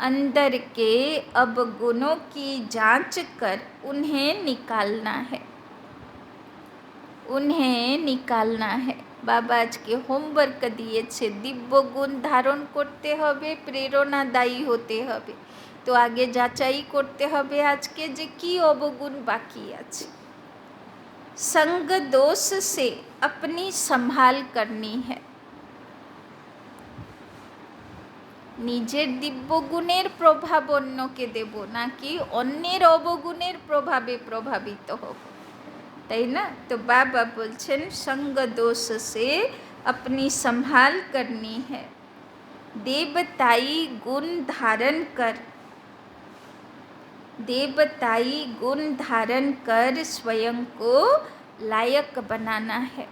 अंदर के अवगुणों की जांच कर उन्हें निकालना है, उन्हें निकालना है। बाबा आज के होमवर्क दिए दिव्य गुण धारण करते हबे, प्रेरणादायी होते हबे। तो आगे जाचाई करते हबे आज के जे की अवगुण बाकी आछे। संग दोष से अपनी संभाल करनी है। निजेर दिव्य गुणेर प्रभाव अन्यके देब नाकि अन्येर अवगुणेर प्रभावे प्रभावित हब, ताई ना। तो बाबा बोलছেন संग दोष से अपनी संभाल करनी है। देवताई गुण धारण कर, देवताई गुण धारण कर स्वयं को लायक बनाना है।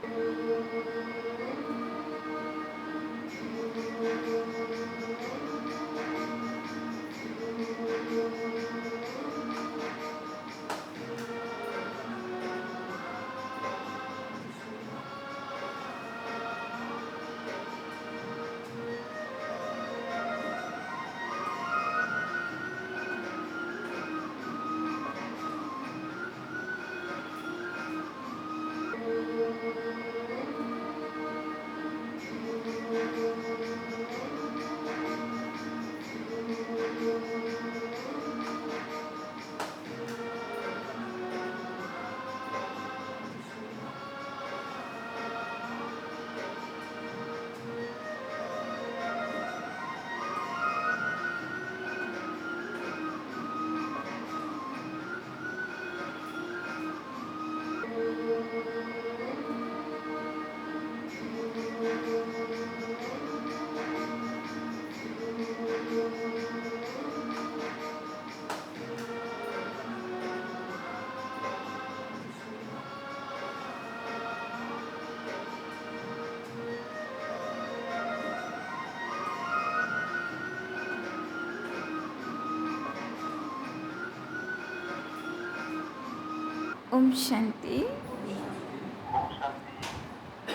ओम शांति।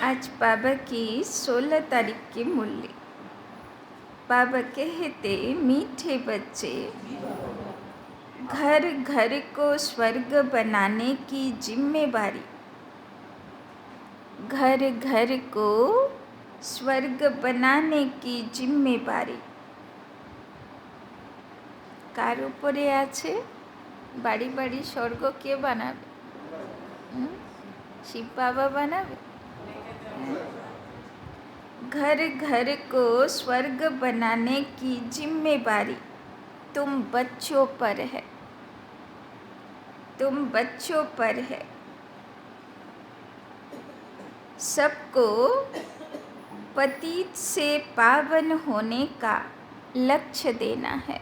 आज बाबा की 16 तारीख की मुरली। बाबा कहते मीठे बच्चे, घर घर को स्वर्ग बनाने की जिम्मेवारी, घर घर को स्वर्ग बनाने की जिम्मेवारी कार उपरे आछे? बाड़ी बाड़ी स्वर्ग के बनाबे? शिव बाबा बनाबे? घर घर को स्वर्ग बनाने की जिम्मेवारी तुम बच्चों पर है, तुम बच्चों पर है। सबको पतित से पावन होने का लक्ष्य देना है,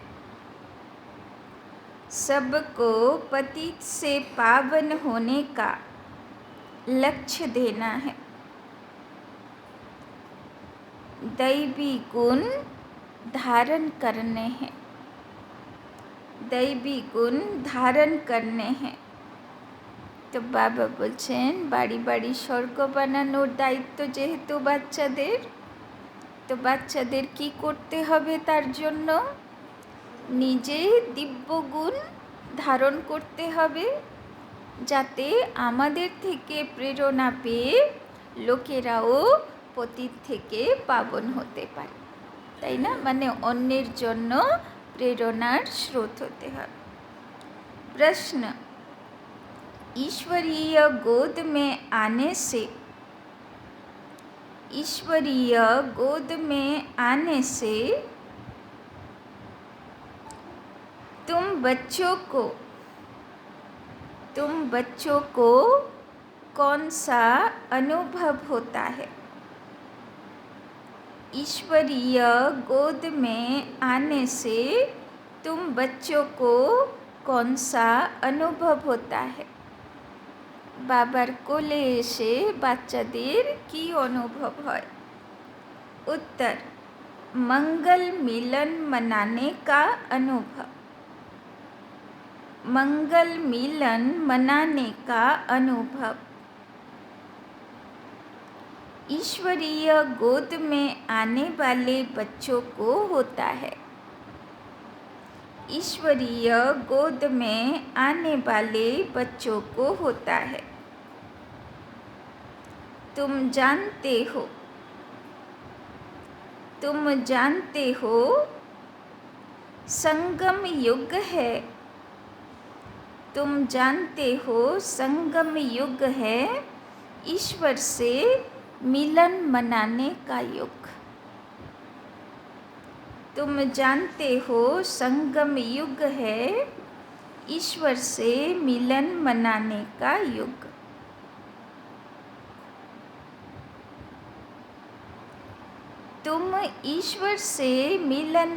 सबको पतित से पावन होने का लक्ष्य देना है। दैवी गुण धारण करने हैं, दैवी गुण धारण करने हैं। तो बाबा बोलছেন बाड़ी बाड़ी स्वर्ग बानानोर दायित्व जेहेतु बाच्चादेर, तो बाच्चादेर की करते हबे तार जोन्नो निजे दिव्य गुण धारण करते हबे, जाते आमादेर थेके प्रेरणा पेये लोकेराओ पतित थेके पावन होते पारे, ताई ना। माने अन्येर जोन्नो प्रेरणार स्रोत होते हबे। प्रश्न, ईश्वरीय गोद में आने से, ईश्वरीय गोद में आने से तुम बच्चों को कौन सा अनुभव होता है? ईश्वरीय गोद में आने से तुम बच्चों को कौन सा अनुभव होता है? बाबार कोले एसे बाच्चादेर की अनुभव है? उत्तर, मंगल मिलन मनाने का अनुभव, मंगल मिलन मनाने का अनुभव। ईश्वरीय गोद में आने वाले बच्चों को होता है। ईश्वरीय गोद में आने वाले बच्चों को होता है। तुम जानते हो संगम युग है। तुम जानते हो संगम युग है, ईश्वर से मिलन मनाने का युग। तुम जानते हो संगम युग है, ईश्वर से मिलन मनाने का युग। तुम ईश्वर से मिलन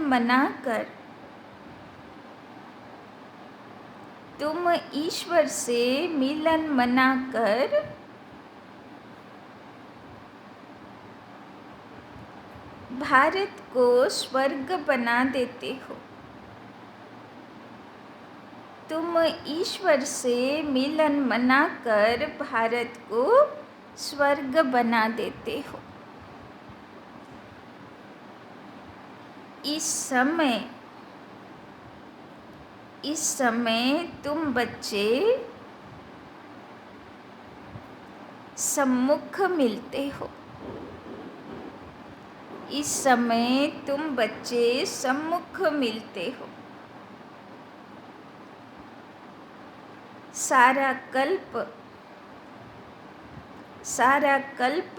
मनाकर भारत को स्वर्ग बना देते हो। तुम ईश्वर से मिलन मनाकर भारत को स्वर्ग बना देते हो। इस समय तुम बच्चे सम्मुख मिलते हो। इस समय तुम बच्चे सम्मुख मिलते हो। सारा कल्प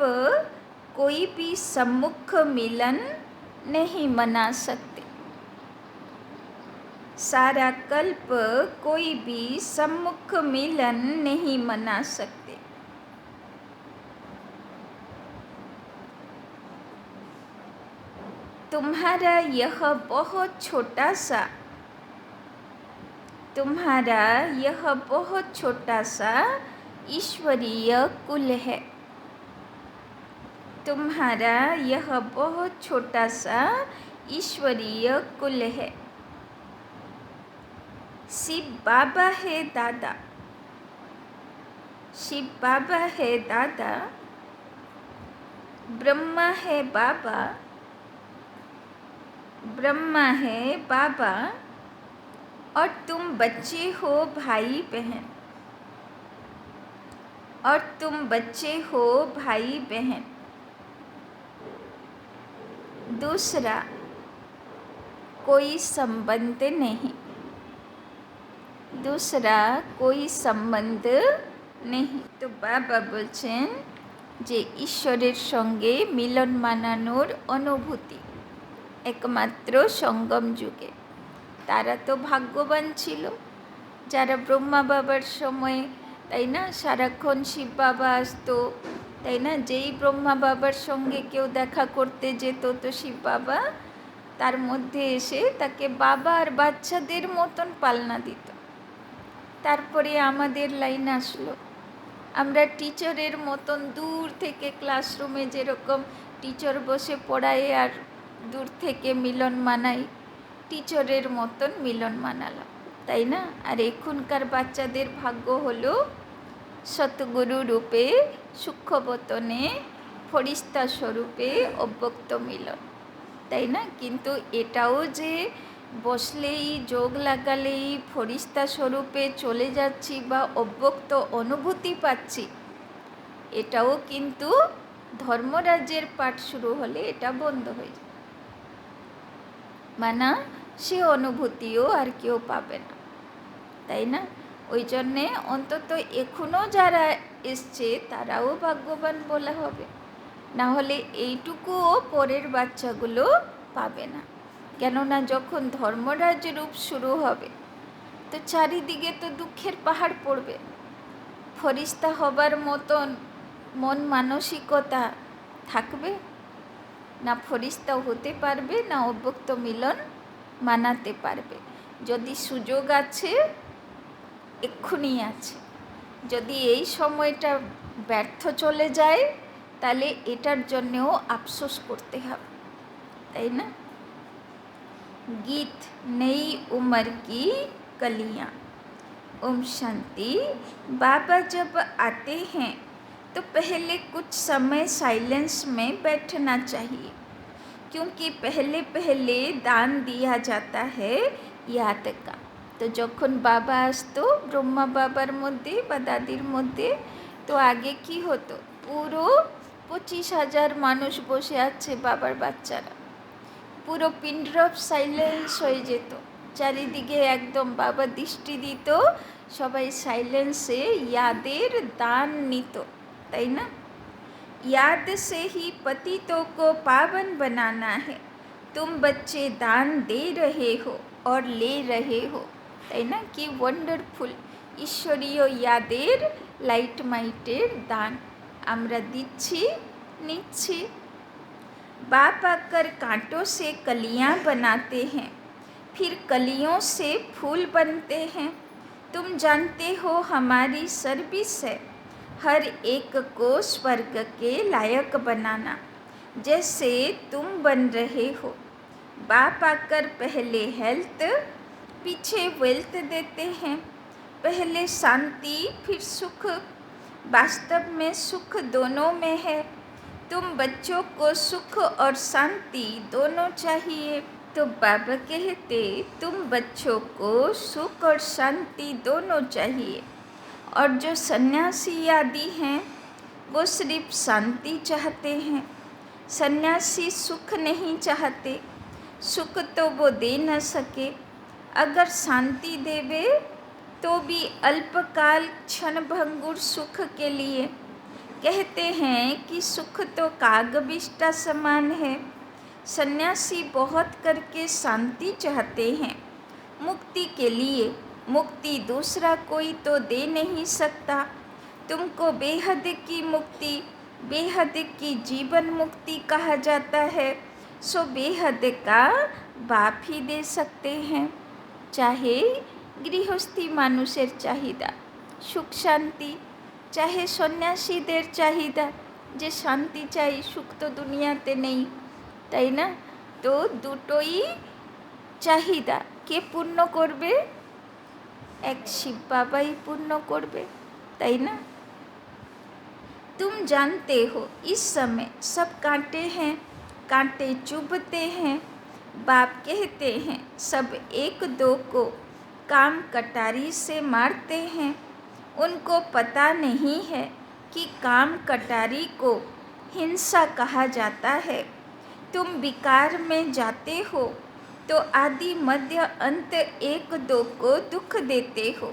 कोई भी सम्मुख मिलन नहीं मना सकते। सारा कल्प कोई भी सम्मुख मिलन नहीं मना सकते। तुम्हारा यह बहुत छोटा सा ईश्वरीय कुल है। तुम्हारा यह बहुत छोटा सा ईश्वरीय कुल है। शिव बाबा है दादा। शिव बाबा है दादा। ब्रह्मा है बाबा। ब्रह्मा है बाबा और तुम बच्चे हो भाई बहन। और तुम बच्चे हो भाई बहन। दूसरा कोई संबंध नहीं। दूसरा कोई संबंध नहीं। तो बाबा বলছেন যে ঈশ্বরের সঙ্গে মিলন মানানোর অনুভূতি একমাত্র সঙ্গম যুগে। তারা তো ভাগ্যবান ছিল যারা ব্রহ্মা বাবার সময়, তাই না, সারাক্ষণ শিব বাবা আসতো, তাই না, যেই ব্রহ্মা বাবার সঙ্গে কেউ দেখা করতে যেত তো শিব বাবা তার মধ্যে এসে তাকে বাবা আর বাচ্চাদের মতন পালনা দিত। তারপরে আমাদের লাইন আসলো, আমরা টিচারের মতন দূর থেকে ক্লাসরুমে যেরকম টিচার বসে পড়ায় আর দূর থেকে মিলন মানাই, টিচারের মতন মিলন মানালাম, তাই না। আর এখনকার বাচ্চাদের ভাগ্য হলো সতগুরু রূপে সূক্ষ্মবতনে ফরিস্তা স্বরূপে অব্যক্ত মিলন, তাই না। কিন্তু এটাও যে বসলেই যোগ লাগালেই ফরিস্তা স্বরূপে চলে যাচ্ছি বা অব্যক্ত অনুভূতি পাচ্ছি, এটাও কিন্তু ধর্মরাজ্যের পাঠ শুরু হলে এটা বন্ধ হয়ে যায়। মানা সে অনুভূতিও আর কেউ পাবে না, তাই না। ওই জন্যে অন্তত এখনও যারা এসছে তারাও ভাগ্যবান বলা হবে, না হলে এইটুকুও পরের বাচ্চাগুলো পাবে না। কেননা যখন ধর্মরাজ রূপ শুরু হবে তো চারিদিকে তো দুঃখের পাহাড় পড়বে। ফরিস্তা হবার মতন মন মানসিকতা থাকবে না, ফরিস্তা হতে পারবে না, অব্যক্ত মিলন মানাতে পারবে। যদি সুযোগ আছে এক্ষুনি আছে, যদি এই সময়টা ব্যর্থ চলে যায় তাহলে এটার জন্যেও আফসোস করতে হবে, তাই না। गीत नई उम्र की कलियाँ। ओम शांति। बाबा जब आते हैं तो पहले कुछ समय साइलेंस में बैठना चाहिए, क्योंकि पहले दान दिया जाता है, ইয়াতেকা। তো যখন বাবা আসতো ব্রহ্মা বাবার মধ্যে বা দাদির মধ্যে, তো আগে কি হতো, পুরো 25,000 মানুষ বসে আছে বাবার বাচ্চারা, পুরো পিনড্রপ সাইলেন্স হয়ে যেত, চারিদিকে একদম বাবা দৃষ্টি দিত, সবাই সাইলেন্সে यादें दान নিত, তাই না? याद से ही पतितों को पावन बनाना है, तुम बच्चे दान दे रहे हो और ले रहे हो, তাই না? কি ওয়ান্ডারফুল ঈশ্বরীয় यादें লাইট মাইটের দান আমরা দিচ্ছি, নিচ্ছি। बाप आकर कांटों से कलियां बनाते हैं, फिर कलियों से फूल बनते हैं। तुम जानते हो हमारी सर्विस है हर एक को स्वर्ग के लायक बनाना, जैसे तुम बन रहे हो। बाप आकर पहले हेल्थ पीछे वेल्थ देते हैं, पहले शांति फिर सुख, वास्तव में सुख दोनों में है। तुम बच्चों को सुख और शांति दोनों चाहिए। तो बाबा कहते तुम बच्चों को सुख और शांति दोनों चाहिए, और जो सन्यासी आदि हैं वो सिर्फ शांति चाहते हैं। सन्यासी सुख नहीं चाहते, सुख तो वो दे न सके। अगर शांति देवे तो भी अल्पकाल क्षणभंगुर सुख के लिए। कहते हैं कि सुख तो कागबिष्टा समान है। सन्यासी बहुत करके शांति चाहते हैं मुक्ति के लिए। मुक्ति दूसरा कोई तो दे नहीं सकता। तुमको बेहद की मुक्ति, बेहद की जीवन मुक्ति कहा जाता है, सो बेहद का बाप ही दे सकते हैं। चाहे गृहस्थी मानुषेर चाहिदा सुख शांति, चाहे सन्यासीदेर चाहिदा जे शांति चाই, सुख तो दुनियाते নেই, তাই না? তো দুটোই চাহিদা কে পূর্ণ করবে? এক শিব বাবাই পূর্ণ করবে, তাই না? तुम जानते हो इस समय सब कांटे हैं, कांटे चुभते हैं। बाप कहते हैं सब एक दो को काम कटारी से मारते हैं। उनको पता नहीं है कि काम कटारी को हिंसा कहा जाता है। तुम विकार में जाते हो तो आदि मध्य अंत एक दो को दुख देते हो।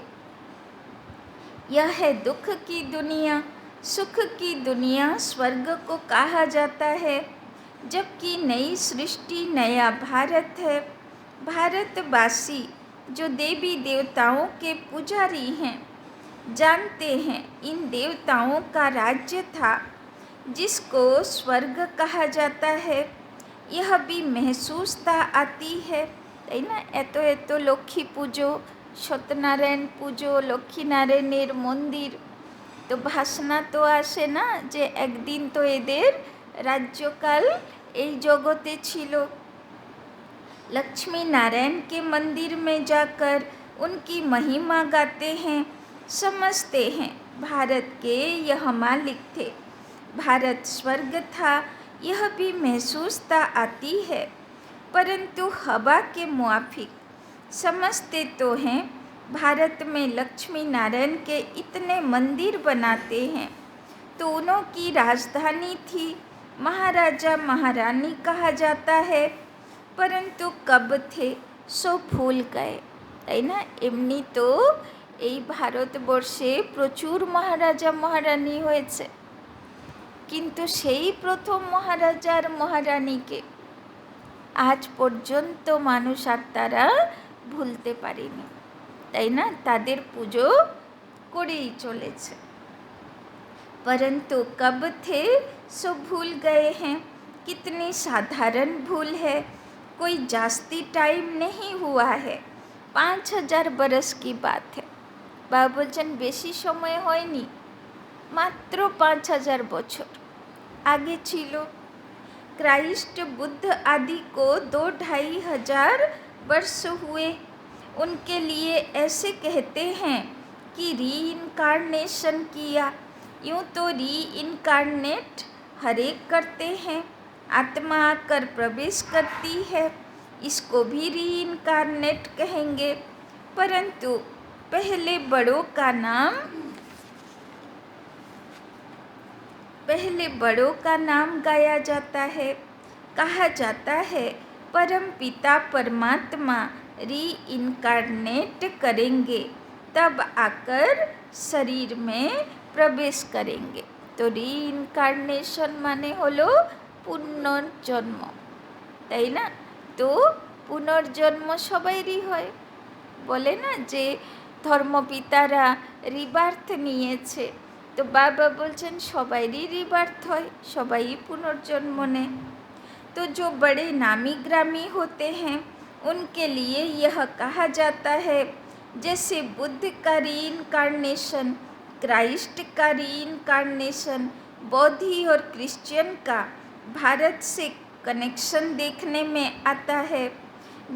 यह है दुख की दुनिया। सुख की दुनिया स्वर्ग को कहा जाता है, जबकि नई सृष्टि नया भारत है। भारतवासी जो देवी देवताओं के पुजारी हैं जानते हैं इन देवताओं का राज्य था जिसको स्वर्ग कहा जाता है। यह भी महसूसता आती है, তাই না? এত এত লক্ষ্মী পুজো, সত্যনারায়ণ পুজো, লক্ষ্মীনারায়ণের মন্দির, তো ভাসনা তো আসে না যে একদিন তো এদের রাজ্যকাল এই জগতে ছিল। लक्ष्मी नारायण के मंदिर में जाकर उनकी महिमा गाते हैं, समझते हैं भारत के यह मालिक थे, भारत स्वर्ग था। यह भी महसूसता आती है, परंतु हवा के मुआफिक समझते तो हैं। भारत में लक्ष्मी नारायण के इतने मंदिर बनाते हैं, तो उन्हों की राजधानी थी, महाराजा महारानी कहा जाता है, परंतु कब थे सो भूल गए, তাই না? এমনি তো এই ভারতবর্ষে প্রচুর মহারাজা মহারানী হয়েছে, কিন্তু সেই প্রথম মহারাজার মহারানীকে আজ পর্যন্ত মানুষ আর তারা ভুলতে পারেনি, তাই না? তাদের পুজো করেই চলেছে। परंतु कब थे सो भूल गए हैं। कितनी साधारण भूल है, कोई जास्ती टाइम नहीं हुआ है, 5000 बरस की बात है। बाबा बोलছেন বেশি সময় হয়নি, মাত্র 5000 বছর आगे छिलो। क्राइस्ट बुद्ध आदि को 2-2,500 वर्ष हुए। उनके लिए ऐसे कहते हैं कि रीइनकार्नेशन किया। यूँ तो रीइनकार्नेट हर एक करते हैं, आत्मा आकर प्रवेश करती है, इसको भी रीइनकार्नेट कहेंगे। परंतु पहले बड़ों का नाम गाया जाता है, कहा जाता है परम पिता परमात्मा रीइनकार्नेट करेंगे, तब आकर शरीर में प्रवेश करेंगे। तो रीइनकार्नेशन माने हलो पुनर्जन्म, তাই না? তো পুনর্জন্ম সবাইরই হয়। বলে না যে ধর্মপিতারা রিবার্থ নিয়েছে, তো বাবা বলছেন সবাইরই রিবার্থ হয়, সবাই पुनर्जन्म নেয়। तो जो बड़े नामी ग्रामी होते हैं उनके लिए यह कहा जाता है जैसे बुद्ध का रीइनकार्नेशन, क्राइस्ट का रीइनकार्नेशन, बौद्धि और क्रिश्चियन का भारत से कनेक्शन देखने में आता है।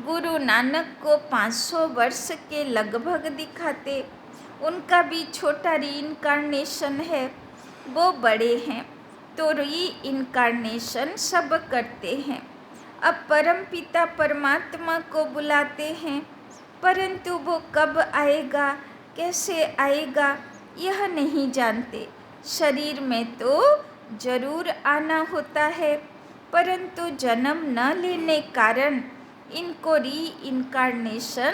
गुरु नानक को 500 वर्ष के लगभग दिखाते, उनका भी छोटा रीइनकार्नेशन है, वो बड़े हैं तो रीइनकार्नेशन सब करते हैं। अब परम पिता परमात्मा को बुलाते हैं, परंतु वो कब आएगा, कैसे आएगा यह नहीं जानते। शरीर में तो जरूर आना होता है, परंतु जन्म न लेने कारण इनको रीइनकार्नेशन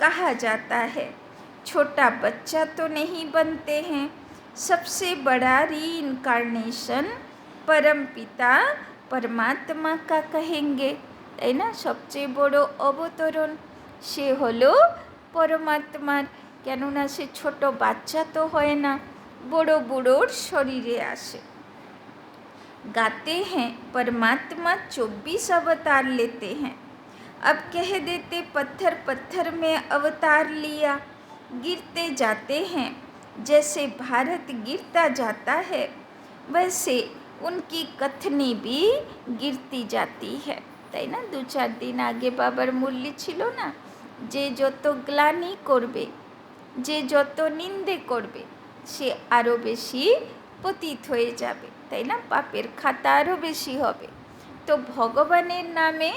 कहा जाता है। छोटा बच्चा तो नहीं बनते हैं। सबसे बड़ा रीइनकार्नेशन परम पिता परमात्मा का कहेंगे, তাই না? সবচেয়ে বড় অবতরণ সে হলো পরমাত্মার, কেননা সে ছোট বাচ্চা তো হয় না, বড় বুড়োর শরীরে আসে। गाते हैं परमात्मा 24 अवतार लेते हैं। अब कह देते पत्थर पत्थर में अवतार लिया, गिरते जाते हैं। जैसे भारत गिरता जाता है वैसे उनकी कथनी भी गिरती जाती है, তাই না? 2-4 দিন আগে বাবার মুরলি ছিল না, যে যত গ্লানি করবে, যে যত নিন্দে করবে সে আরও বেশি পতিত হয়ে যাবে, তাই না? পাপের খাতা আরও বেশি হবে। তো ভগবানের নামে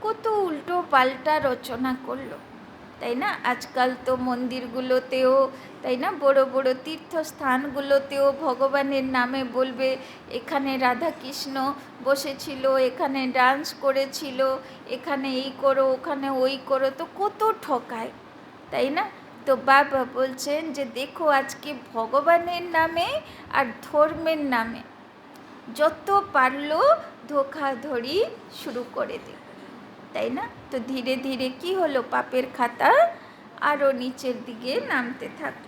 কত উল্টো পাল্টা রচনা করলো, তাই না? আজকাল তো মন্দিরগুলোতেও, তাই না, বড় বড় তীর্থস্থানগুলোতেও ভগবানের নামে বলবে এখানে রাধাকৃষ্ণ বসেছিল, এখানে ডান্স করেছিল, এখানে এই করো, ওখানে ওই করো, তো কত ঠকায়, তাই না? তো বাবা বলছেন যে দেখো আজকে ভগবানের নামে আর ধর্মের নামে যত পারলো ধোঁকাধড়ি শুরু করে দে, তাই না? তো ধীরে ধীরে কি হলো, পাপের খাতা আরও নিচের দিকে নামতে থাকলো।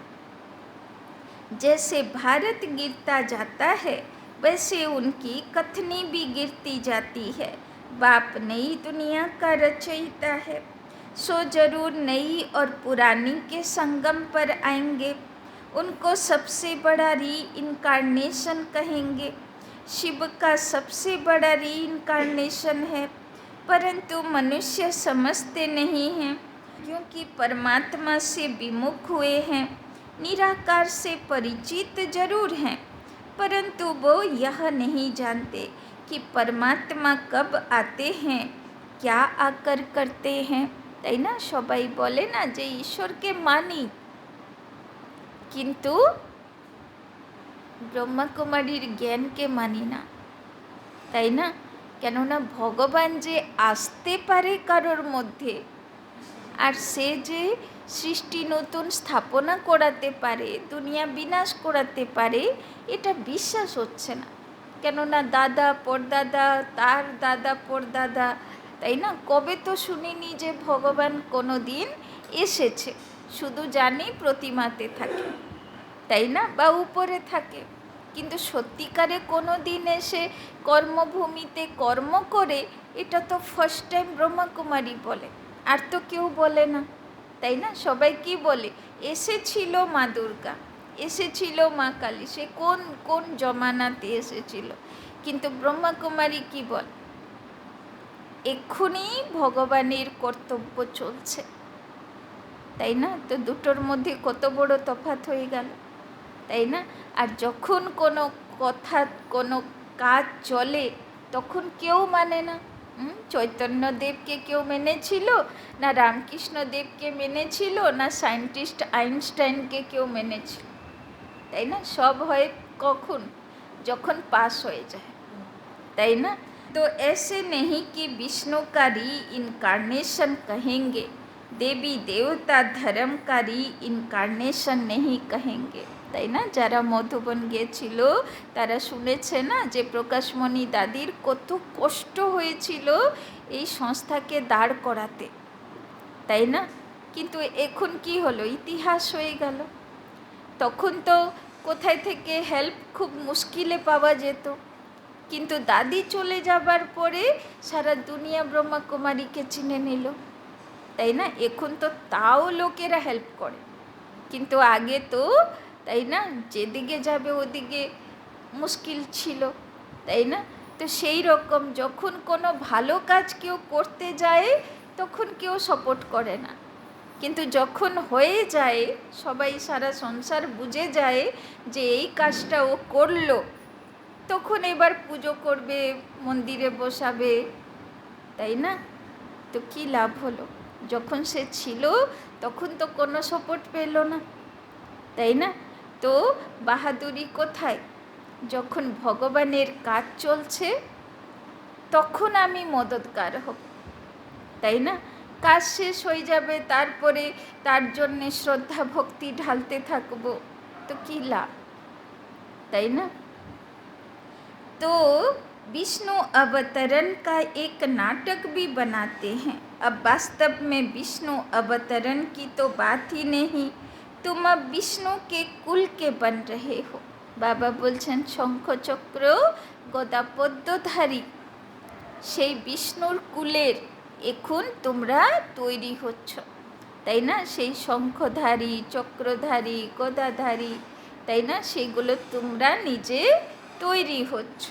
जैसे भारत गिरता जाता है वैसे उनकी कथनी भी गिरती जाती है। बाप नई दुनिया का रचयिता है, सो जरूर नई और पुरानी के संगम पर आएंगे। उनको सबसे बड़ा रीइनकार्नेशन कहेंगे। शिव का सबसे बड़ा रीइनकार्नेशन है, परंतु मनुष्य समझते नहीं हैं, क्योंकि परमात्मा से विमुख हुए हैं। निराकार से परिचित जरूर हैं, परंतु वो यह नहीं जानते कि परमात्मा कब आते हैं, क्या आकर करते हैं, তাই না? সবাই বলে না যে ঈশ্বরকে মানি, কিন্তু ব্রহ্মাকুমারীর জ্ঞানকে মানি না, তাই না? কেননা ভগবান যে আসতে পারে কারোর মধ্যে, আর সে যে সৃষ্টি নতুন স্থাপনা করাতে পারে, দুনিয়া বিনাশ করাতে পারে, এটা বিশ্বাস হচ্ছে না। কেননা দাদা পরদাদা, তার দাদা পরদাদা, তাই না, কবে তো শুনিনি যে ভগবান কোনো দিন এসেছে। শুধু জানি প্রতিমাতে থাকে, তাই না, বা উপরে থাকে, কিন্তু সত্যিকারে কোনো দিন এসে কর্মভূমিতে কর্ম করে, এটা তো ফার্স্ট টাইম ব্রহ্মাকুমারী বলে, আর তো কেউ বলে না, তাই না? সবাই কি বলে, এসেছিল মা দুর্গা, এসেছিল মা কালী, সে কোন কোন জমানাতে এসেছিল, কিন্তু ব্রহ্মাকুমারী কি বল, এক্ষুনি ভগবানের কর্তব্য চলছে, তাই না? তো দুটোর মধ্যে কত বড় তফাৎ হয়ে গেল, তাই না? আর যখন কোনো কথা কোনো কাজ চলে তখন কেউ মানে না, চৈতন্যদেবকে কেউ মেনেছিল, না রামকৃষ্ণদেবকে মেনেছিল, না সায়েন্টিস্ট আইনস্টাইনকে কেউ মেনেছিল, তাই না? সব হয় কখন? যখন পাস হয়ে যায়, তাই না? तो ऐसे नहीं कि विष्णु का री इनकारनेशन कहेंगे, देवी देवता धर्म का री इनकारनेशन नहीं कहेंगे, তাই না? যারা মধুবন গিয়েছিল তারা শুনেছে না যে প্রকাশমণি দাদির কত কষ্ট হয়েছিল এই সংস্থাকে দাঁড় করাতে, তাই না? কিন্তু এখন কি হলো? ইতিহাস হয়ে গেল। তখন তো কোথায় থেকে হেল্প খুব মুশকিলে পাওয়া যেত, কিন্তু দাদি চলে যাবার পরে সারা দুনিয়া ব্রহ্মাকুমারীকে চিনে নিল, তাই না? এখন তো তাও লোকেরা হেল্প করে, কিন্তু আগে তো, তাই না, যেদিকে যাবে ওদিকে মুশকিল ছিল, তাই না? তো সেই রকম যখন কোনো ভালো কাজ কেউ করতে যায় তখন কেউ সাপোর্ট করে না, কিন্তু যখন হয়ে যায়, সবাই সারা সংসার বুঝে যায় যে এই কাজটা ও করলো, তখন এবার পুজো করবে, মন্দিরে বসাবে, তাই না? তো কী লাভ হলো? যখন সে ছিল তখন তো কোনো সাপোর্ট পেল না, তাই না? তো বাহাদুরি কোথায়? যখন ভগবানের কাজ চলছে তখন আমি মদতগার হব, তাই না? কাজ শেষ হয়ে যাবে, তারপরে তার জন্যে শ্রদ্ধা ভক্তি ঢালতে থাকবো, তো কী লাভ, তাই না? तो विष्णु अवतरण का एक नाटक भी बनाते हैं। अब वास्तव में विष्णु अवतरण की तो बात ही नहीं, तुम अब विष्णु के कुल के बन रहे हो। बाबा बोलছেন শঙ্খচক্র গদা পদ্মধারী সেই বিষ্ণুর কুলের এখন তোমরা তৈরি হচ্ছ, তাই না? সেই শঙ্খধারী, চক্রধারী, গদাধারী, তাই না, সেগুলো তোমরা নিজে তৈরি হচ্ছ।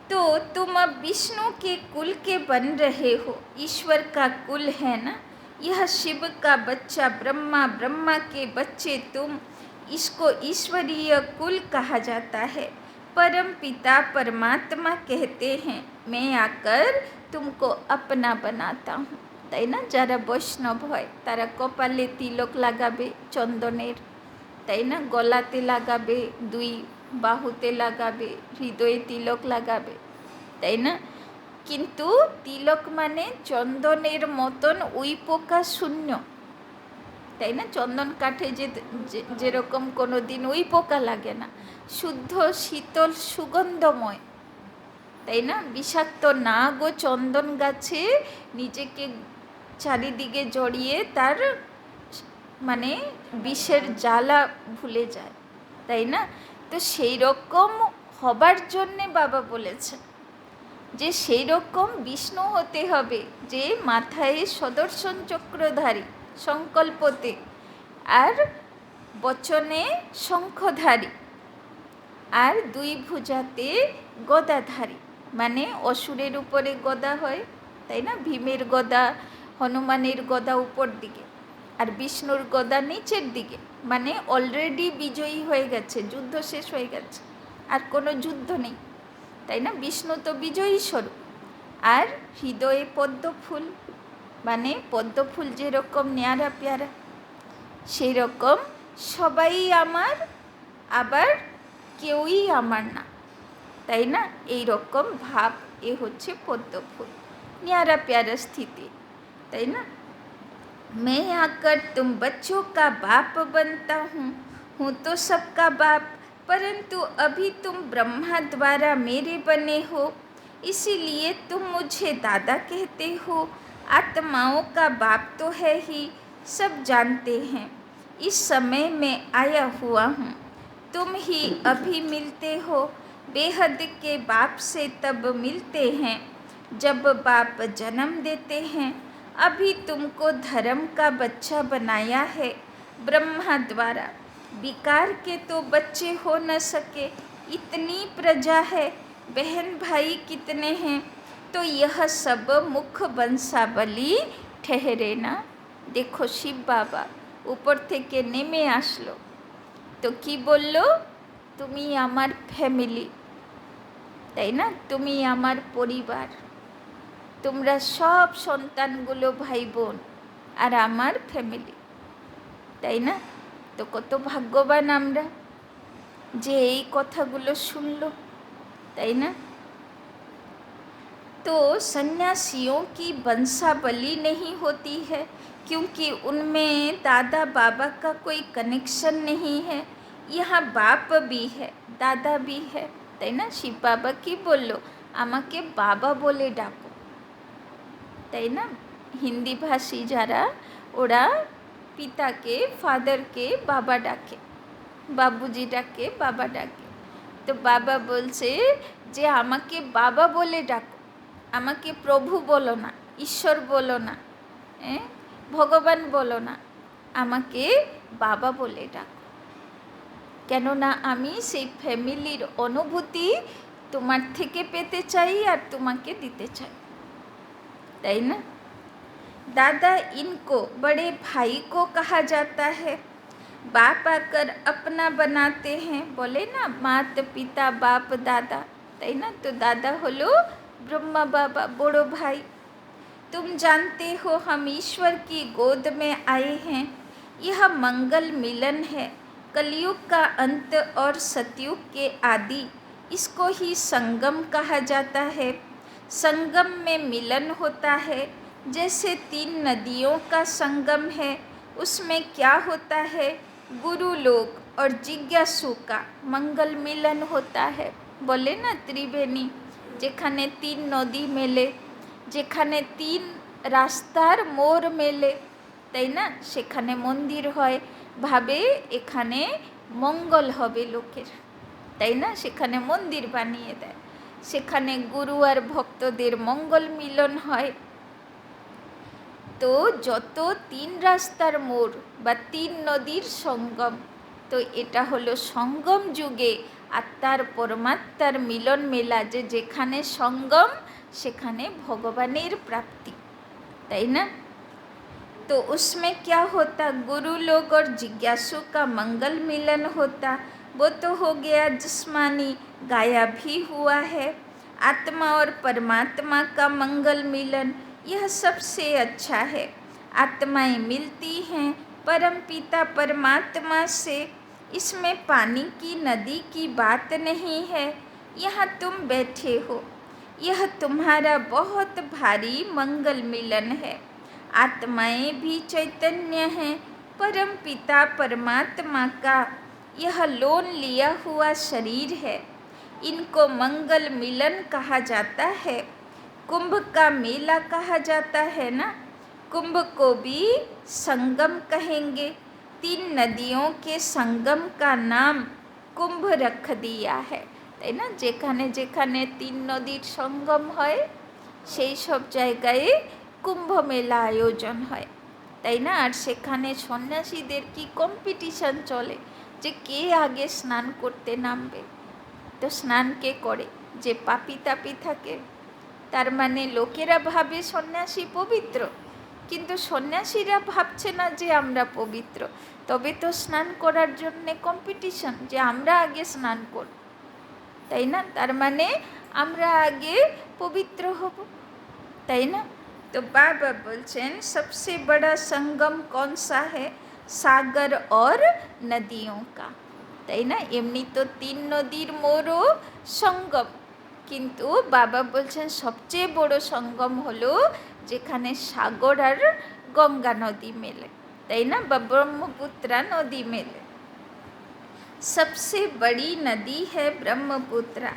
तो तुम अब विष्णु के कुल के बन रहे हो, ईश्वर का कुल है ना, यह शिव का बच्चा ब्रह्मा, ब्रह्मा के बच्चे तुम, इसको ईश्वरीय कुल कहा जाता है। परम पिता परमात्मा कहते हैं मैं आकर तुमको अपना बनाता हूँ, তাই না? যারা বৈষ্ণব হয় তারা কপালে তিলক লাগাবে চন্দনের, তাই না, গলাতে লাগাবে, দুই বাহুতে লাগাবে, হৃদয়ে তিলক লাগাবে, তাই না? কিন্তু তিলক মানে চন্দনের মতন ওই পোকা শূন্য, তাই না? চন্দন কাঠে যেরকম কোনো দিন ওই পোকা লাগে না, শুদ্ধ শীতল সুগন্ধময়, তাই না? বিষাক্ত না গো চন্দন গাছে নিজেকে চারিদিকে জড়িয়ে তার মানে বিষের জ্বালা ভুলে যায়, তাই না? তো সেই রকম হবার জন্যে বাবা বলেছেন যে সেই রকম বিষ্ণু হতে হবে, যে মাথায় সদর্শন চক্রধারী সংকল্পতে, আর বচনে শঙ্খধারী, আর দুই ভুজাতে গদাধারী, মানে অসুরের উপরে গদা হয়, তাই না? ভীমের গদা, হনুমানের গদা উপর দিকে, আর বিষ্ণুর গদা নিচের দিকে, মানে অলরেডি বিজয়ী হয়ে গেছে, যুদ্ধ শেষ হয়ে গেছে, আর কোনো যুদ্ধ নেই, তাই না? বিষ্ণু তো বিজয়ী স্বরূপ। আর হৃদয়ে পদ্ম ফুল, মানে পদ্ম ফুল যেরকম ন্যাড়া পেয়ারা, সেই রকম সবাই আমার, আবার কেউই আমার না, তাই না? এই রকম ভাব, এ হচ্ছে পদ্ম ফুল, ন্যাড়া পেয়ারা স্থিতি, তাই না? मैं आकर तुम बच्चों का बाप बनता हूँ तो सबका बाप, परंतु अभी तुम ब्रह्मा द्वारा मेरे बने हो, इसीलिए तुम मुझे दादा कहते हो। आत्माओं का बाप तो है ही, सब जानते हैं। इस समय मैं आया हुआ हूँ, तुम ही अभी मिलते हो। बेहद के बाप से तब मिलते हैं जब बाप जन्म देते हैं। अभी तुमको धर्म का बच्चा बनाया है ब्रह्मा द्वारा, विकार के तो बच्चे हो न सके, इतनी प्रजा है, बहन भाई कितने हैं, तो यह सब मुख बंशावली ठहरे ना। देखो शिव बाबा ऊपर থেকে নেমে আসলো, তো কি বললো? তুমি আমার ফ্যামিলি, তাই না? তুমি আমার পরিবার, তোমরা সব সন্তানগুলো ভাই বোন আর আমার ফ্যামিলি, তাই না? তো কত ভাগ্যবান আমরা যে এই কথাগুলো শুনলো, তাই না? तो सन्यासियों की वंशावली नहीं होती है क्योंकि उनमें दादा बाबा का कोई कनेक्शन नहीं है। यहाँ बाप भी है दादा भी है, তাই না? শিব বাবা কি বলল? আমাকে বাবা বলে ডাকো, তাই না? হিন্দি ভাষী যারা ওরা পিতাকে ফাদারকে বাবা ডাকে, বাবুজি ডাকে, বাবা ডাকে। তো বাবা বলছে যে আমাকে বাবা বলে ডাকো, আমাকে প্রভু বলো না, ঈশ্বর বলো না, ভগবান বলো না, আমাকে বাবা বলে ডাকো। কেননা আমি সেই ফ্যামিলির অনুভূতি তোমার থেকে পেতে চাই আর তোমাকে দিতে চাই, তাই না? दादा इनको बड़े भाई को कहा जाता है। बाप आकर अपना बनाते हैं, बोले ना माता पिता बाप दादा, তাই না? তো দাদা হলো ब्रह्मा बाबा, बड़ो भाई। तुम जानते हो हम ईश्वर की गोद में आए हैं। यह मंगल मिलन है, कलयुग का अंत और सतयुग के आदि। इसको ही संगम कहा जाता है। संगम में मिलन होता है, जैसे 3 नदियों का संगम है। उसमें क्या होता है? गुरु लोग और जिज्ञासु का मंगल मिलन होता है। बोले ना त्रिवेणी, যেখানে 3 নদী মেলে, যেখানে 3 রাস্তার মোড় মেলে, তাই না? সেখানে মন্দির হয়, ভাবে এখানে মঙ্গল হবে লোকের, তাই না? সেখানে মন্দির বানিয়ে দেয়, সেখানে গুরু আর ভক্তদের মঙ্গল মিলন হয়। তো যত 3 রাস্তার মোড় বা 3 নদীর সঙ্গম, তো এটা হলো সঙ্গম যুগে আত্মার পরমাত্মার মিলন মেলা, যে যেখানে সঙ্গম সেখানে ভগবানের প্রাপ্তি, তাই না? तो उसमें क्या होता? गुरु लोग और जिज्ञासु का मंगल मिलन होता। वो तो हो गया जिस्मानी, गाया भी हुआ है। आत्मा और परमात्मा का मंगल मिलन, यह सबसे अच्छा है। आत्माएं मिलती हैं परम पिता परमात्मा से। इसमें पानी की नदी की बात नहीं है। यहाँ तुम बैठे हो, यह तुम्हारा बहुत भारी मंगल मिलन है। आत्माएं भी चैतन्य हैं, परम पिता परमात्मा का यह लोन लिया हुआ शरीर है। इनको मंगल मिलन कहा जाता है। कुंभ का मेला कहा जाता है ना, कुंभ को भी संगम कहेंगे। 3 नदियों के संगम का नाम कुंभ रख दिया है, তাই না? যেখানে যেখানে 3 নদীর সঙ্গম হয় সেই সব জায়গায় কুম্ভ মেলা আয়োজন হয়, তাই না? আর সেখানে সন্ন্যাসীদের কি কম্পিটিশন চলে যে কে আগে স্নান করতে নামবে। তো স্নান কে করে? যে পাপি তাপি থাকে। তার মানে লোকেরা ভাবে সন্ন্যাসী পবিত্র, কিন্তু সন্ন্যাসীরা ভাবছে না যে আমরা পবিত্র। তবে তো স্নান করার জন্যে কম্পিটিশন, যে আমরা আগে স্নান করব, তাই না? তার মানে আমরা আগে পবিত্র হব, তাই না? तो बाबा बोलছেন सबसे बड़ा संगम कौन सा है? सागर और नदियों का, তাই না? এমনি তো 3 নদীর মোড়ও সঙ্গম, কিন্তু বাবা বলছেন সবচেয়ে বড় সঙ্গম হলো যেখানে সাগর আর গঙ্গা নদী মেলে, তাই না? বা ব্রহ্মপুত্রা নদী মেলে। सबसे बड़ी नदी है ब्रह्मपुत्रा,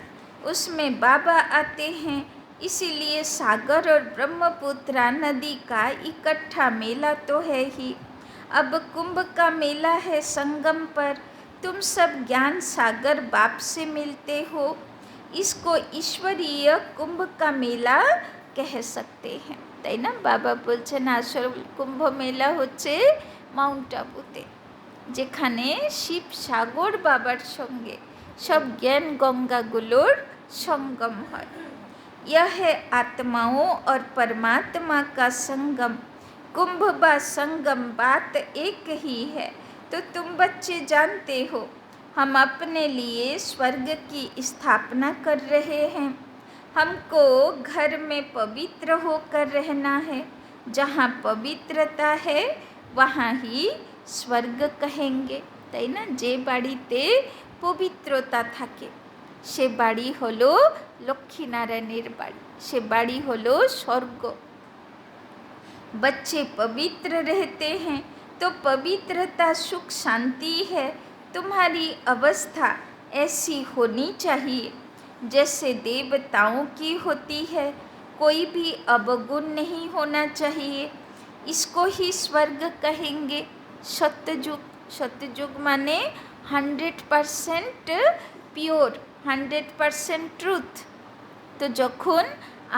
उसमें बाबा आते हैं। इसीलिए सागर और ब्रह्मपुत्रा नदी का इकट्ठा मेला तो है ही। अब कुंभ का मेला है संगम पर। तुम सब ज्ञान सागर बाप से मिलते हो। इसको ईश्वरीय कुंभ का मेला कह सकते हैं, তাই না? বাবা বলছেন আসল কুম্ভ মেলা হচ্ছে মাউন্ট আবুতে, যেখানে শিব সাগর বাবার সঙ্গে সব জ্ঞান গঙ্গাগুলোর সঙ্গম হয়। यह है आत्माओं और परमात्मा का संगम। कुंभ व संगम बात एक ही है। तो तुम बच्चे जानते हो हम अपने लिए स्वर्ग की स्थापना कर रहे हैं। हमको घर में पवित्र होकर रहना है। जहाँ पवित्रता है वहाँ ही स्वर्ग कहेंगे, তাই না? যে বাড়িতে পবিত্রতা থাকে সে বাড়ি হলো লক্ষ্মীনারায়ণের বাড়ি, সে বাড়ি হলো স্বর্গ। बच्चे पवित्र रहते हैं तो पवित्रता सुख शांति है। तुम्हारी अवस्था ऐसी होनी चाहिए जैसे देवताओं की होती है। कोई भी अवगुण नहीं होना चाहिए। इसको ही स्वर्ग कहेंगे। सत्ययुग, सत्ययुग माने 100% পিওর, 100% ট্রুথ। তো যখন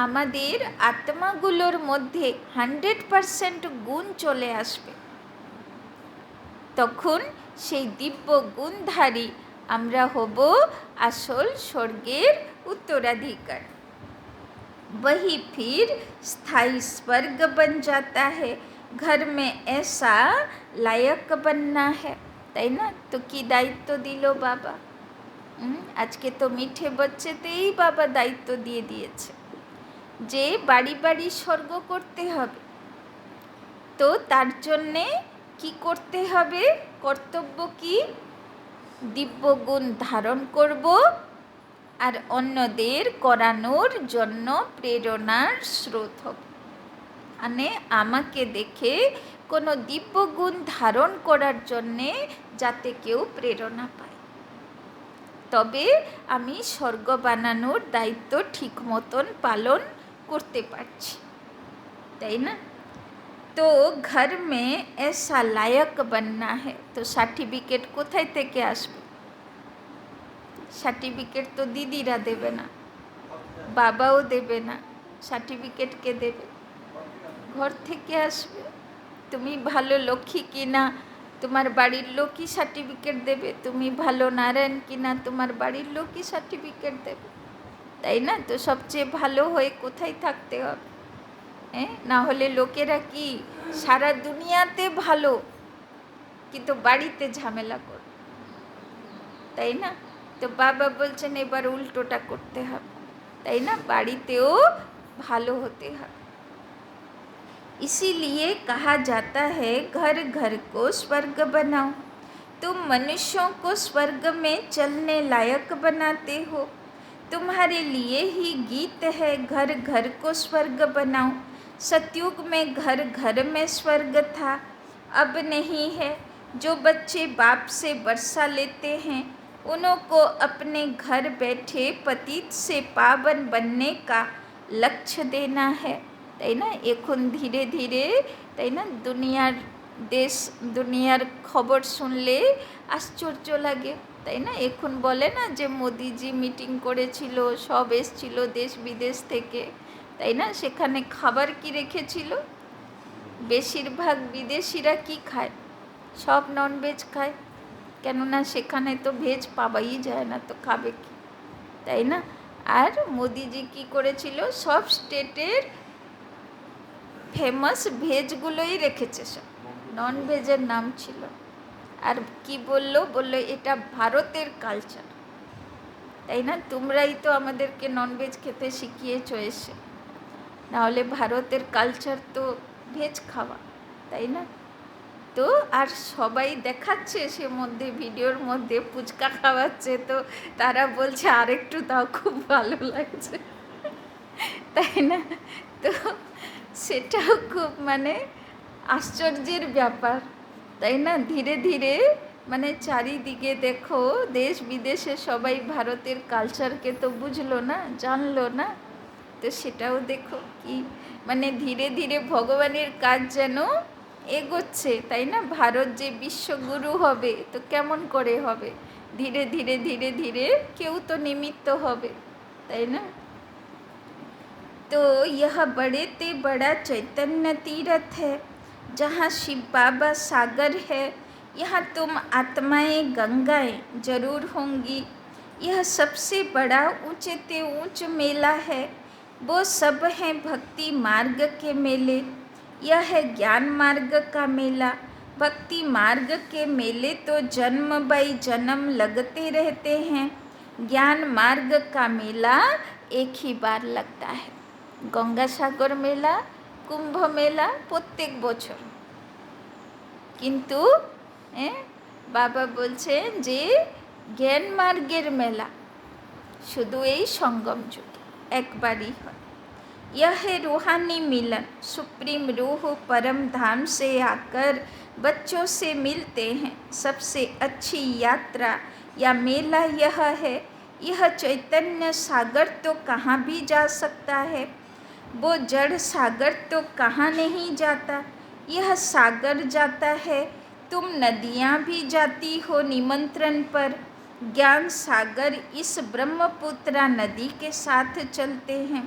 আমাদের আত্মাগুলোর মধ্যে 100% গুণ চলে আসবে তখন সেই দিব্য গুণধারী আমরা হব আসল স্বর্গের उत्तराधिकार। वही फिर स्थायी स्वर्ग बन जाता है। घर में ऐसा लायक बनना है, তাই না? তো কি দায়িত্ব দিল বাবা? আজকে তো মিঠে বচ্চেতেই বাবা দায়িত্ব দিয়ে দিয়েছে যে বাড়ি বাড়ি স্বর্গ করতে হবে। তো তার জন্যে কি করতে হবে? কর্তব্য কি? দিব্য গুণ ধারণ করব আর অন্যদের করানোর জন্য প্রেরণার স্রোত হব। মানে আমাকে দেখে কোনো দিব্য গুণ ধারণ করার জন্যে যাতে কেউ প্রেরণা পায়, তবে আমি স্বর্গ বানানোর দায়িত্ব ঠিক মতন পালন করতে পারছি, তাই না? তো ঘর মে এসা লায়ক বাননা है। তো সার্টিফিকেট কোথায় থেকে আসবে? সার্টিফিকেট তো দিদিরা দেবে না, বাবাও দেবে না। সার্টিফিকেট কে দেবে? ঘর থেকে আসবে। তুমি ভালো লক্ষ্মী কিনা তোমার বাড়ির লোকই সার্টিফিকেট দেবে, তুমি ভালো নারায়ণ কিনা তোমার বাড়ির লোকই সার্টিফিকেট দেবে, তাই না? তো সবচেয়ে ভালো হয়ে কোথায় থাকতে হবে? না হলে লোকেরা কি সারা দুনিয়াতে ভালো কিন্তু বাড়িতে ঝামেলা করে, তাই না? তো বাবা বলছেন এবার উল্টোটা করতে হবে, তাই না? বাড়িতেও ভালো হতে হবে। इसीलिए कहा जाता है घर घर को स्वर्ग बनाओ। तुम मनुष्यों को स्वर्ग में चलने लायक बनाते हो। तुम्हारे लिए ही गीत है घर घर को स्वर्ग बनाओ। सतयुग में घर घर में स्वर्ग था, अब नहीं है। जो बच्चे बाप से वर्षा लेते हैं उन्हों को अपने घर बैठे पतित से पावन बनने का लक्ष्य देना है, তাই না? এখন ধীরে ধীরে, তাই না, দুনিয়ার দেশ দুনিয়ার খবর শুনলে আশ্চর্য লাগে, তাই না? এখন বলে না যে মোদিজি মিটিং করেছিল, সব এসছিল দেশ বিদেশ থেকে, তাই না? সেখানে খাবার কি রেখেছিল? বেশিরভাগ বিদেশিরা কি খায়? সব ননভেজ খায়, কেননা সেখানে তো ভেজ পাওয়াই যায় না, তো খাবে কি, তাই না? আর মোদিজি কি করেছিল? সব স্টেটের ফেমাস ভেজগুলোই রেখেছে, সব নন ভেজের নাম ছিল। আর কি বললো? বললো এটা ভারতের কালচার, তাই না? তোমরাই তো আমাদেরকে ননভেজ খেতে শিখিয়েছো এসে, নাহলে ভারতের কালচার তো ভেজ খাওয়া, তাই না? তো আর সবাই দেখাচ্ছে সে মধ্যে ভিডিওর মধ্যে ফুচকা খাওয়াচ্ছে, তো তারা বলছে আরেকটু তাও খুব ভালো লাগছে, তাই না? তো সেটাও খুব মানে আশ্চর্যের ব্যাপার, তাই না? ধীরে ধীরে মানে চারিদিকে দেখো দেশ বিদেশে সবাই ভারতের কালচারকে তো বুঝলো না, জানলো না। তো সেটাও দেখো কি মানে ধীরে ধীরে ভগবানের কাজ যেন এগোচ্ছে, তাই না? ভারত যে বিশ্বগুরু হবে তো কেমন করে হবে? ধীরে ধীরে ধীরে ধীরে কেউ তো নিমিত্ত হবে, তাই না? तो यह बड़े ते बड़ा चैतन्य तीर्थ है जहाँ शिव बाबा सागर है। यहाँ तुम आत्माएं गंगाएं जरूर होंगी। यह सबसे बड़ा ऊंचे ते ऊंच मेला है। वो सब हैं भक्ति मार्ग के मेले। यह है ज्ञान मार्ग का मेला। भक्ति मार्ग के मेले तो जन्म बाई जन्म लगते रहते हैं। ज्ञान मार्ग का मेला एक ही बार लगता है। गंगासागर मेला, कुंभ मेला प्रत्येक বছর, কিন্তু বাবা বলছেন যে জ্ঞান মার্গের মেলা শুধু এই সঙ্গম যুগে একবারই হয়। यह है रूहानी मिलन, सुप्रीम रूह परम धाम से आकर बच्चों से मिलते हैं। सबसे अच्छी यात्रा या मेला यह है। यह चैतन्य सागर तो कहाँ भी जा सकता है, वो जड़ सागर तो कहाँ नहीं जाता। यह सागर जाता है, तुम नदियाँ भी जाती हो निमंत्रण पर। ज्ञान सागर इस ब्रह्मपुत्रा नदी के साथ चलते हैं।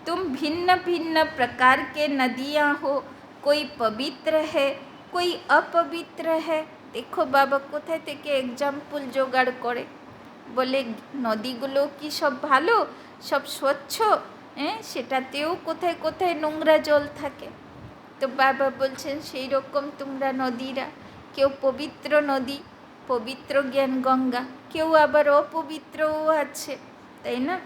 तुम भिन्न भिन्न प्रकार के नदियाँ हो, कोई पवित्र है, कोई अपवित्र है। देखो बाबा কোথায় থেকে এক্সাম্পল জোগাড় করে, বলে নদীগুলো কি সব ভালো, সব স্বচ্ছ, সেটাতেও কোথায় কোথায় নোংরা জল থাকে। তো বাবা বলছেন সেই রকম তোমরা নদীরা, কেউ পবিত্র নদী, পবিত্র জ্ঞান গঙ্গা, কেউ আবার অপবিত্রও আছে, তাই না।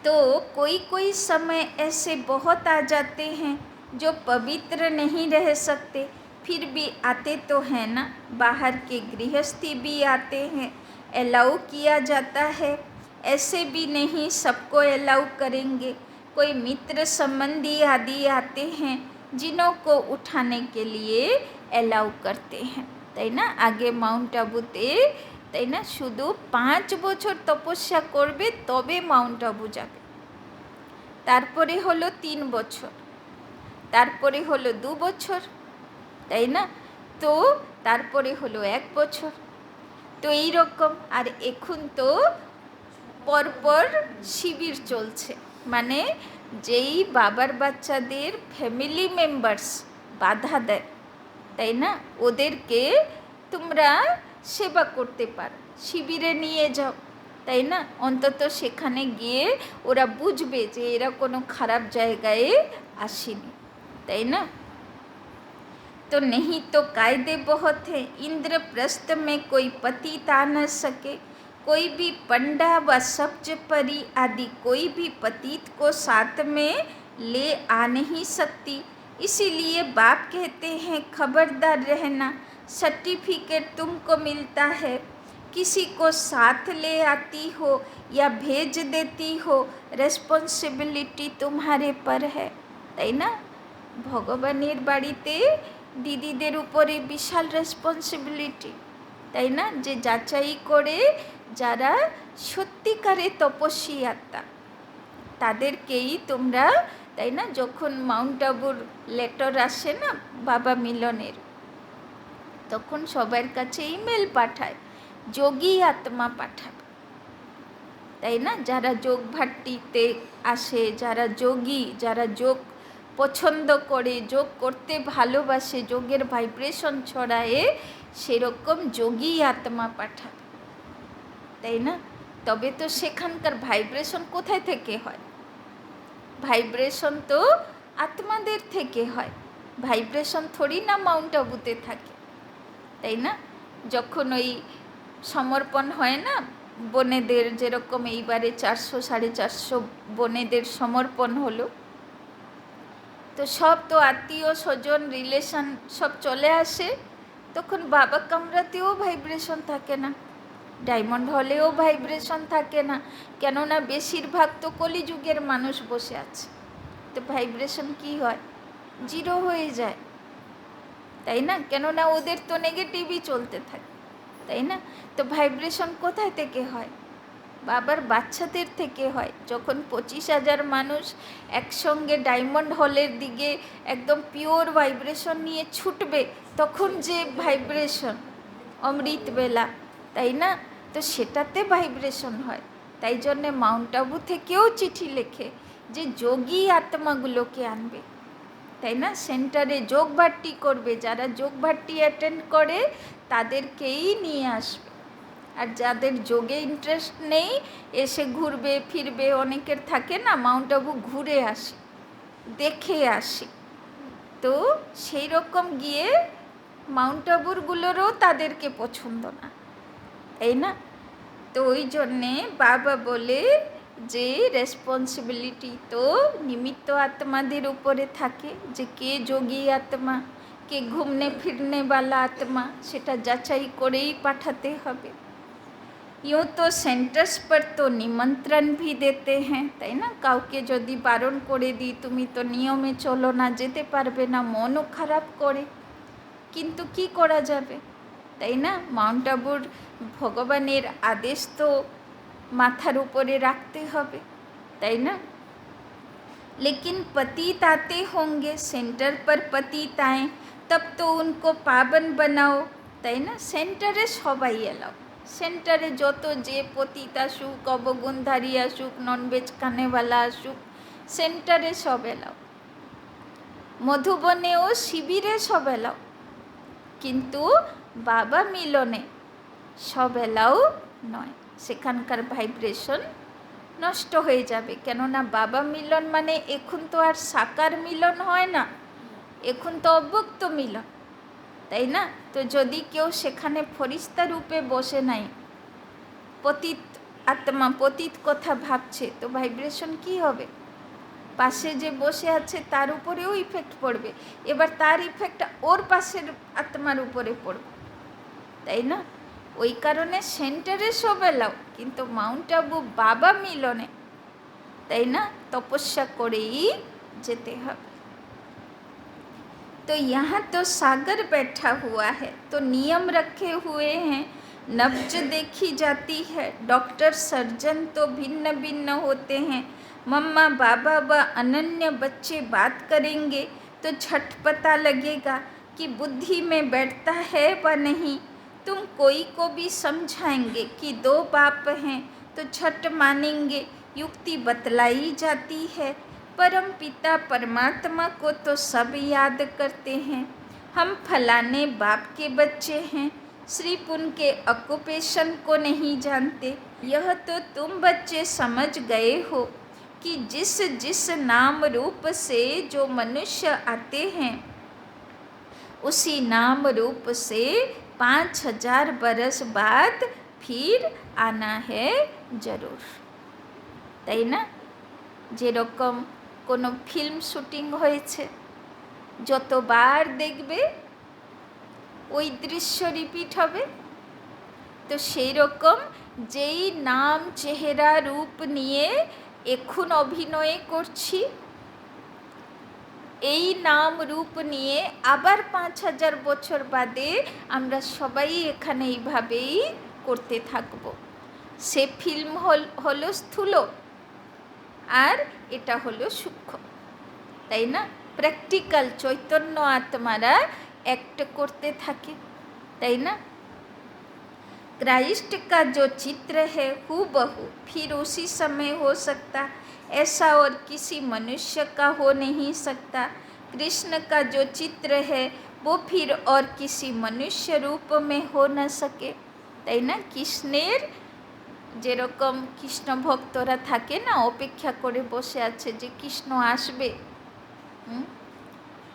तो कोई कोई समय ऐसे बहुत आ जाते हैं जो पवित्र नहीं रह सकते, फिर भी आते तो हैं ना। बाहर के गृहस्थी भी आते हैं, अलाउ किया जाता है। ऐसे भी नहीं सबको अलाउ करेंगे। कोई मित्र संबंधी आदि आते हैं जिन्हों को उठाने के लिए अलाउ करते हैं, তাই না। আগে মাউন্ট আবুতে, তাই না, শুধু 5 বছর তপস্যা করবে তবে মাউন্ট আবু যাবে। তারপরে হলো 3 বছর, তারপরে হলো 2 বছর, তাই না। তো তারপরে হলো 1 বছর। তো এই রকম। আর এখন তো পরপর শিবির চলছে, মানে যেই বাবার বাচ্চাদের ফ্যামিলি মেম্বার্স বাধা দেয়, তাই না, ওদেরকে তোমরা সেবা করতে পারো, শিবিরে নিয়ে যাও, তাই না। অন্তত সেখানে গিয়ে ওরা বুঝবে যে এরা কোনো খারাপ জায়গায় আসেনি, তাই না। तो नहीं तो कायदे बहुत है। इंद्रप्रस्थ में कोई पतित आ न सके। कोई भी पंडा व सब्ज परी आदि कोई भी पतित को साथ में ले आ नहीं सकती। इसीलिए बाप कहते हैं खबरदार रहना, सर्टिफिकेट तुमको मिलता है, किसी को साथ ले आती हो या भेज देती हो, रेस्पॉन्सिबिलिटी तुम्हारे पर है, তাই না। ভগবানের বাড়িতে দিদিদের উপরে বিশাল রেসপন্সিবিলিটি, তাই না, যে যাচাই করে যারা সত্যিকারে তপস্বী আত্মা তাদেরকেই তোমরা, তাই না, যখন মাউন্ট আবুর লেটার আসে না বাবা মিলনের, তখন সবার কাছে ইমেল পাঠায়, যোগী আত্মা পাঠাবে, তাই না। যারা যোগ ভাট্টিতে আসে, যারা যোগী, যারা যোগ পছন্দ করে, যোগ করতে ভালোবাসে, যোগের ভাইব্রেশন ছড়ায়, সেরকম যোগী আত্মা পাঠাবে, তাই না। তবে তো সেখানকার ভাইব্রেশন কোথায় থেকে হয়, ভাইব্রেশন তো আত্মাদের থেকে হয়, ভাইব্রেশন থোড়ি না মাউন্ট আবুতে থাকে, তাই না। যখন ওই সমর্পণ হয় না বোনেদের, যেরকম এইবারে 400-450 বোনেদের সমর্পণ হলো, তো সব তো আত্মীয় স্বজন রিলেশন সব চলে আসে, তখন বাবা কামরাতেও ভাইব্রেশন থাকে না, ডায়মন্ড হলেও ভাইব্রেশন থাকে না, কেননা বেশিরভাগ তো কলিযুগের মানুষ বসে আছে, তো ভাইব্রেশন কি হয়, জিরো হয়ে যায়, তাই না, কেননা ওদের তো নেগেটিভই চলতে থাকে, তাই না। তো ভাইব্রেশন কোথায় থেকে হয়, বাবার বাচ্চাদের থেকে হয়। যখন 25,000 মানুষ একসঙ্গে ডায়মন্ড হলের দিকে একদম পিওর ভাইব্রেশন নিয়ে ছুটবে, তখন যে ভাইব্রেশন অমৃতবেলা, তাই না, তো সেটাতে ভাইব্রেশন হয়। তাই জন্যে মাউন্ট আবু থেকেও চিঠি লেখে যে যোগী আত্মাগুলোকে আনবে, তাই না, সেন্টারে যোগ ভাট্টি করবে, যারা যোগ ভাট্টি অ্যাটেন্ড করে তাদেরকেই নিয়ে আসবে। আর যাদের যোগে ইন্টারেস্ট নেই, এসে ঘুরবে ফিরবে, অনেকের থাকে না, মাউন্ট আবু ঘুরে আসে, দেখে আসে, তো সেই রকম গিয়ে মাউন্ট আবুরগুলোরও তাদেরকে পছন্দ না, তাই না। তো ওই জন্যে বাবা বলে যে রেসপন্সিবিলিটি তো নিমিত্ত আত্মাদের উপরে থাকে, যে কে যোগী আত্মা, কে ঘুমনে ফিরনেওয়ালা আত্মা, সেটা যাচাই করেই পাঠাতে হবে। यूँ तो सेंटर्स पर तो निमंत्रण भी देते हैं, তাই না? কাউকে যদি বারণ করে দিই তুমি তো নিয়মে চলো না, যেতে পারবে না, মনও খারাপ করে, কিন্তু কি করা যাবে, তাই না? মাউন্ট আবুর ভগবানের আদেশ তো মাথার উপরে রাখতে হবে, তাই না? लेकिन पतित आते होंगे सेंटर पर पतित आए तब तो उनको पावन बनाओ, তাই না? সেন্টারে সবাই এলাও, সেন্টারে যত যে পতিত আসুক, অবগুণধারী আসুক, ননভেজ খানেওয়ালা আসুক, সেন্টারে সব এলাও, মধুবনেও শিবিরে সব এলাও, কিন্তু বাবা মিলনে সব এলাও নয়, সেখানকার ভাইব্রেশন নষ্ট হয়ে যাবে। কেননা বাবা মিলন মানে এখন তো আর সাকার মিলন হয় না, এখন তো অব্যক্ত মিলন, তাই না? তো যদি কেউ সেখানে ফরিস্তা রূপে বসে নাই, পতিত আত্মা পতিত কথা ভাবছে, তো ভাইব্রেশন কি হবে? পাশে যে বসে আছে তার উপরেও ইফেক্ট পড়বে, এবার তার ইফেক্ট ওর পাশের আত্মার উপরে পড়বে, তাই না? ওই কারণে সেন্টারে সব এলাও, কিন্তু মাউন্ট আবু বাবা মিলনে, তাই না, তপস্যা করেই যেতে হবে। तो यहाँ तो सागर बैठा हुआ है, तो नियम रखे हुए हैं, नब्ज देखी जाती है, डॉक्टर सर्जन तो भिन्न भिन्न होते हैं, मम्मा बाबा व अनन्य बच्चे बात करेंगे तो झट पता लगेगा कि बुद्धि में बैठता है व नहीं। तुम कोई को भी समझाएंगे कि दो बाप हैं तो झट मानेंगे, युक्ति बतलाई जाती है, परम पिता परमात्मा को तो सब याद करते हैं, हम फलाने बाप के बच्चे हैं, सिर्फ उनके ऑक्यूपेशन को नहीं जानते। यह तो तुम बच्चे समझ गए हो कि जिस जिस नाम रूप से जो मनुष्य आते हैं उसी नाम रूप से 5000 बरस बाद फिर आना है जरूर, তাই না? যেরকম কোনো ফিল্ম শুটিং হয়েছে, যতবার দেখবে ওই দৃশ্য রিপিট হবে, তো সেই রকম যেই নাম চেহারা রূপ নিয়ে এখন অভিনয় করছি, এই নাম রূপ নিয়ে আবার 5000 বছর বাদে আমরা সবাই এখানে এইভাবেই করতে থাকব। সে ফিল্ম হলো স্থূল আর এটা হলো সূক্ষ্ম, তাই না? প্র্যাকটিক্যাল চৈতন্য আত্মারা অ্যাক্ট করতে থাকে, তাই না? क्राइस्ट का जो चित्र है हूबहू फिर उसी समय हो सकता, ऐसा और किसी मनुष्य का हो नहीं सकता। कृष्ण का जो चित्र है वो फिर और किसी मनुष्य रूप में हो न सके, তাই না? কৃষ্ণের যেরকম কৃষ্ণ ভক্তরা থাকে না, অপেক্ষা করে বসে আছে যে কৃষ্ণ আসবে,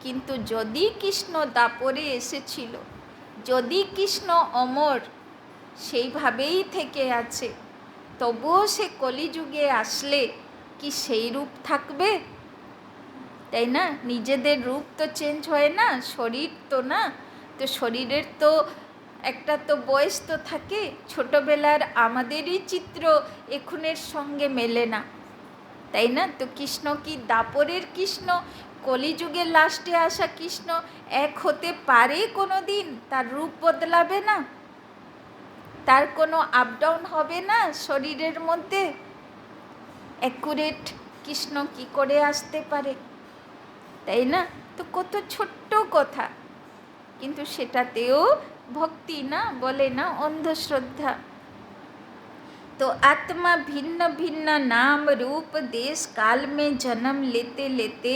কিন্তু যদি কৃষ্ণ দাপরে এসেছিল, যদি কৃষ্ণ অমর সেইভাবেই থেকে আছে, তবুও সে কলিযুগে আসলে কি সেই রূপ থাকবে? তাই না? নিজেদের রূপ তো চেঞ্জ হয় না, শরীর তো না, তো শরীরের তো একটা তো বয়স তো থাকে, ছোটোবেলার আমাদেরই চিত্র এখনের সঙ্গে মেলে না, তাই না? তো কৃষ্ণ কি দাপরের কৃষ্ণ, কলিযুগের লাস্টে আসা কৃষ্ণ এক হতে পারে কোনো দিন? তার রূপ বদলাবে না, তার কোনো আপ ডাউন হবে না শরীরের মধ্যে? অ্যাকুরেট কৃষ্ণ কি করে আসতে পারে, তাই না? তো কত ছোট্ট কথা, কিন্তু সেটাতেও ভক্তি না, বলে না অন্ধশ্রদ্ধা। तो आत्मा भिन्न भिन्न नाम रूप देश काल में जन्म लेते लेते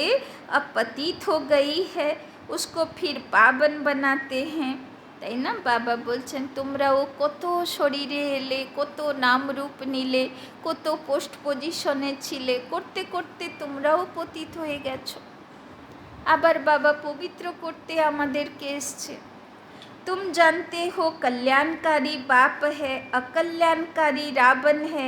अब पतित हो गई है, उसको फिर पावन बनाते हैं, তাই না? বাবা বলছেন তোমরাও কত শরীরে এলে, কত নাম রূপ নিলে, কত পোস্ট পজিশনে ছিলে, করতে করতে তোমরাও পতিত হয়ে গেছো, আবার বাবা পবিত্র করতে আমাদেরকে এসছে। तुम जानते हो कल्याणकारी बाप है, अकल्याणकारी रावण है,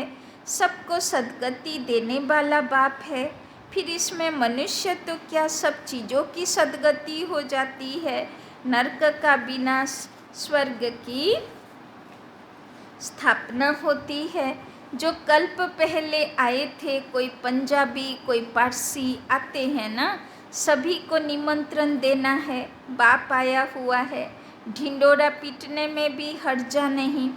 सबको सद्गति देने वाला बाप है। फिर इसमें मनुष्य तो क्या, सब चीज़ों की सद्गति हो जाती है। नरक का विनाश, स्वर्ग की स्थापना होती है। जो कल्प पहले आए थे, कोई पंजाबी कोई पारसी आते हैं ना, सभी को निमंत्रण देना है। बाप आया हुआ है, ढिंडोरा पीटने में भी हर्जा नहीं।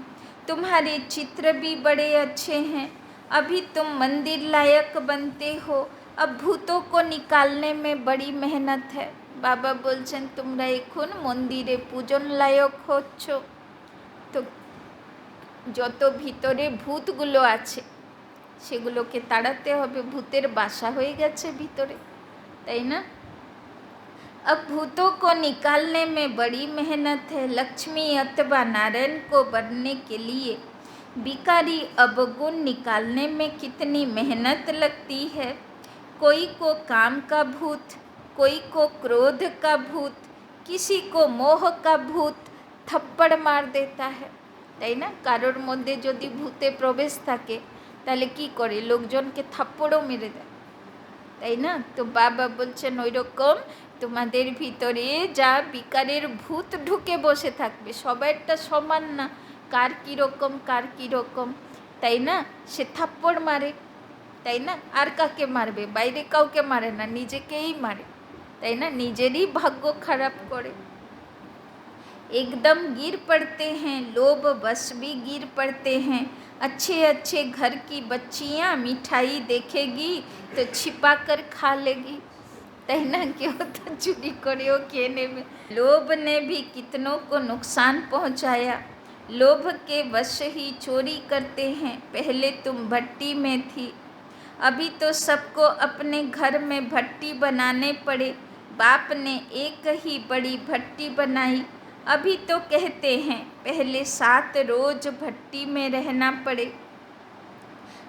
तुम्हारे चित्र भी बड़े अच्छे हैं, अभी तुम मंदिर लायक बनते हो। अब भूतों को निकालने में बड़ी मेहनत है। बाबा बोलছেন তোমরা এখন মন্দিরে পূজন লায়ক হচ্ছ, তো যত ভিতরে ভূতগুলো আছে সেগুলোকে তাড়াতে হবে। ভূতের বাসা হয়ে গেছে ভিতরে, তাই না? अब भूतों को निकालने में बड़ी मेहनत है। लक्ष्मी अथवा नारायण को बनने के लिए विकारी अवगुण निकालने में कितनी मेहनत लगती है। कोई को काम का भूत, कोई को क्रोध का भूत, किसी को मोह का भूत थप्पड़ मार देता है, তাই না? কারোর মধ্যে যদি ভূতে প্রবেশ থাকে তাহলে কি করে, লোকজনকে থাপ্পড়ও মেরে দেয়, তাই না? তো বাবা বলছেন ওই রকম তোমাদের ভিতরে যা বিকারের ভূত ঢুকে বসে থাকবে, সবাইটা সমান না, কার কীরকম কার কীরকম, তাই না? সে থাপ্পড় মারে, তাই না? আর কাকে মারবে? বাইরে কাউকে মারে না, নিজেকেই মারে, তাই না? নিজেরই ভাগ্য খারাপ করে। एकदम गिर पड़ते हैं, लोभ बस भी गिर पड़ते हैं। अच्छे अच्छे घर की बच्चियाँ मिठाई देखेगी तो छिपा कर खा लेगी, तय ना? क्यों तो चोरी करो खेने में। लोभ ने भी कितनों को नुकसान पहुँचाया। लोभ के वश ही चोरी करते हैं। पहले तुम भट्टी में थी, अभी तो सबको अपने घर में भट्टी बनाने पड़े। बाप ने एक ही बड़ी भट्टी बनाई। अभी तो कहते हैं पहले 7 रोज भट्टी में रहना पड़े।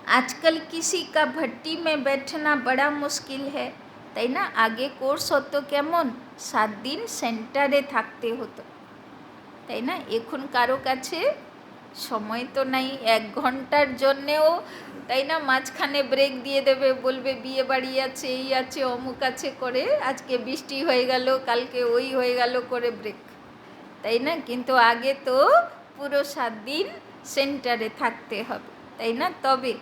आजकल किसी का भट्टी में बैठना बड़ा मुश्किल है, তাই না? আগে কোর্স হতো কেমন, 7 দিন সেন্টারে থাকতে হতো, তাই না? এখন কারো কাছে সময় তো নাই 1 ঘন্টার জন্যেও, তাই না? মাঝখানে ব্রেক দিয়ে দেবে, বলবে বিয়ে বাড়ি আছে, এই আছে, অমুক আছে করে, আজকে বৃষ্টি হয়ে গেল, কালকে ওই হয়ে গেল করে ব্রেক, তাই না? কিন্তু আগে তো পুরো 7 दिन सेंटर থাকতে হবে, তাই না? তবে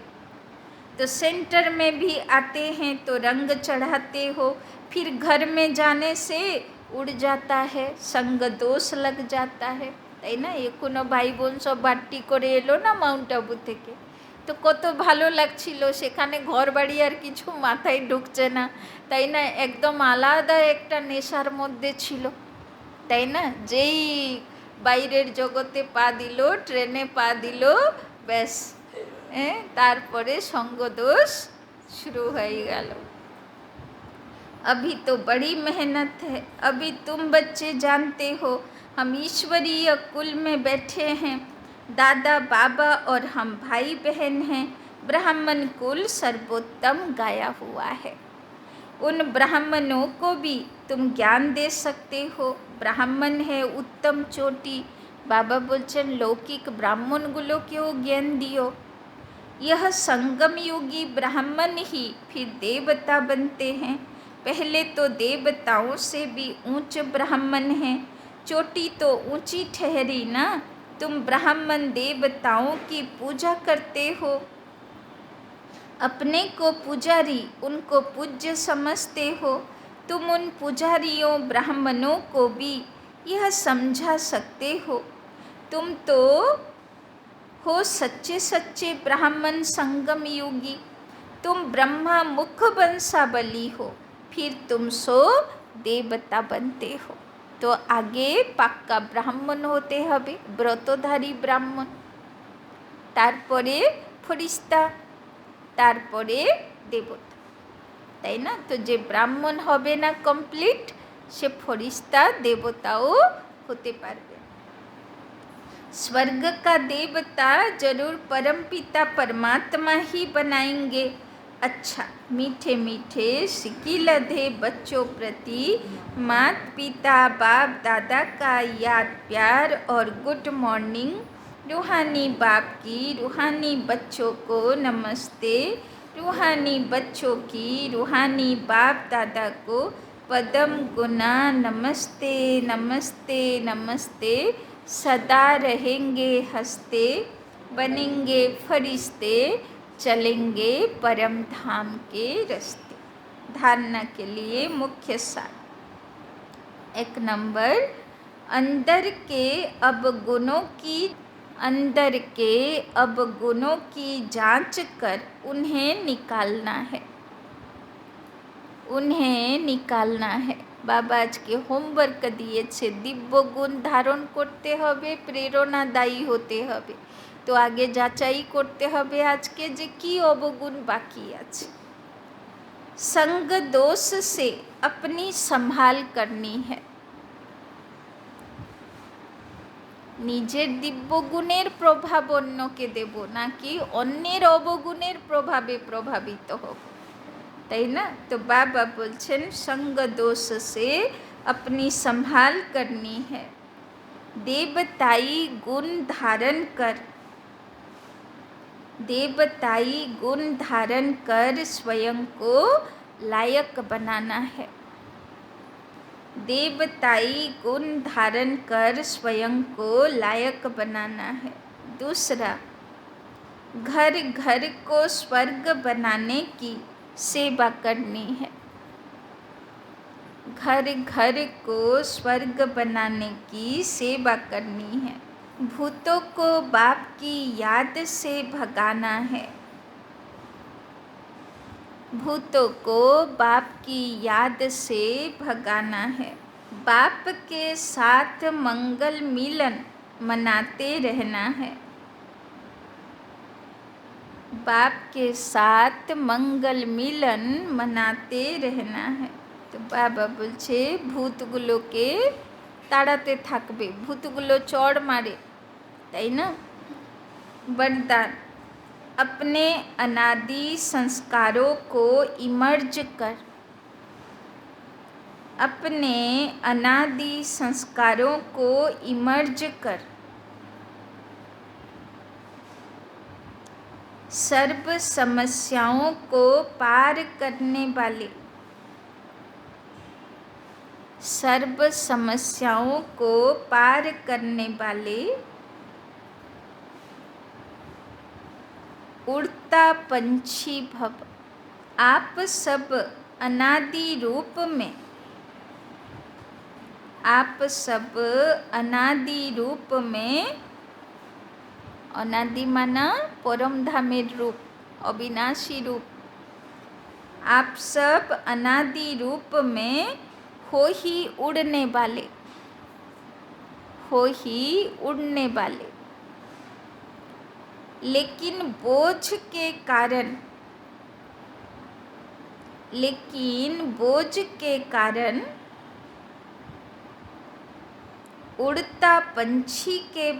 तो सेंटर में भी आते हैं तो रंग चढ़ाते हो, फिर घर में जाने से उड़ जाता है, संग दोष लग जाता है, তাই না? এখনো ভাই বোন সব বাট্টি করে এলো না মাউন্ট আবু থেকে, তো কত ভালো লাগছিল। সেখানে ঘর বাড়ি আর কিছু মাথায় ঢুকছে না, তাই না? একদম আলাদা একটা নেশার মধ্যে ছিল, তাই না? যেই বাইরের জগতে পা দিল, ট্রেনে পা দিল, ব্যাস তারপরে সঙ্গদোষ শুরু হয়ে গেল। अभी तो बड़ी मेहनत है। अभी तुम बच्चे जानते हो हम ईश्वरीय कुल में बैठे हैं, दादा बाबा और हम भाई बहन हैं। ब्राह्मण कुल सर्वोत्तम गाया हुआ है। उन ब्राह्मणों को भी तुम ज्ञान दे सकते हो। ब्राह्मण है उत्तम चोटी। बाबा बोलছেন लौकिक ब्राह्मणগুলোকেও ज्ञान दियो। यह संगम युगी ब्राह्मण ही फिर देवता बनते हैं। पहले तो देवताओं से भी ऊंच ब्राह्मण हैं। चोटी तो ऊंची ठहरी ना। तुम ब्राह्मण देवताओं की पूजा करते हो, अपने को पुजारी उनको पूज्य समझते हो। तुम उन पुजारियों ब्राह्मणों को भी यह समझा सकते हो, तुम तो हो सच्चे सच्चे ब्राह्मण संगम योगी। तुम ब्रह्मा मुख वंशावली हो, फिर तुम सो देवता बनते हो। तो आगे पक्का ब्राह्मण होते हबे, व्रतधारी ब्राह्मण, तारपरे फरिश्ता, तारपरे देवता, তাই না? তো যে ব্রাহ্মণ হবে না কমপ্লিট, সে ফরিস্তা দেবতাও হতে পারবে। स्वर्ग का देवता जरूर परमपिता परमात्मा ही बनाएंगे। अच्छा, मीठे मीठे सिक्की लधे बच्चों प्रति माता पिता बाप दादा का याद प्यार और गुड मॉर्निंग रूहानी बाप की रूहानी बच्चों को नमस्ते। रूहानी बच्चों की रूहानी बाप दादा को पदम गुना नमस्ते नमस्ते नमस्ते। सदा रहेंगे हंसते, बनेंगे फरिश्ते, चलेंगे परम धाम के रास्ते। धारणा के लिए मुख्य सार। 1 नंबर, अंदर के अवगुणों की जांच कर उन्हें निकालना है। बाबा आज के होमवर्क दिए दिव्य गुण धारण करते हबे, प्रेरणादायी होते हबे। तो आगे जाचाई करते हबे आज के जे की अवगुण बाकी आछे। संग दोष से अपनी संभाल करनी है। निजेर दिव्य गुणेर प्रभाव अन्यके देव, नाकि अन्येर अवगुणेर प्रभावे प्रभावित हब, ताई ना। तो बाबा बोलছেন संग दोष से अपनी संभाल करनी है। देवताई गुण धारण कर स्वयं को लायक बनाना है। देवताई गुण धारण कर स्वयं को लायक बनाना है। दूसरा, घर घर को स्वर्ग बनाने की सेवा करनी है। घर घर को स्वर्ग बनाने की सेवा करनी है। भूतों को बाप की याद से भगाना है। भूतों को बाप की याद से भगाना है। बाप के साथ मंगल मिलन मनाते रहना है। बाप के साथ मंगल मिलन मनाते रहना है। तो बाबा बोलছে भूतগুলোকে ताड़ाते থাকবে, भूतগুলো चढ़ मारे, ताई ना। वरदान, अपने अनादि संस्कारों को इमर्ज कर। अपने अनादि संस्कारों को इमर्ज कर। सर्व समस्याओं को पार करने वाले, सर्व समस्याओं को पार करने वाले उड़ता पंछी भव। आप सब अनादि रूप में, आप सब अनादि रूप में, अनादि माना परम धामेर रूप, अविनाशी रूप। आप सब अनादि रूप में हो ही उड़ने वाले, हो ही उड़ने वाले। लेकिन बोझ के कारण उड़ता पंछी के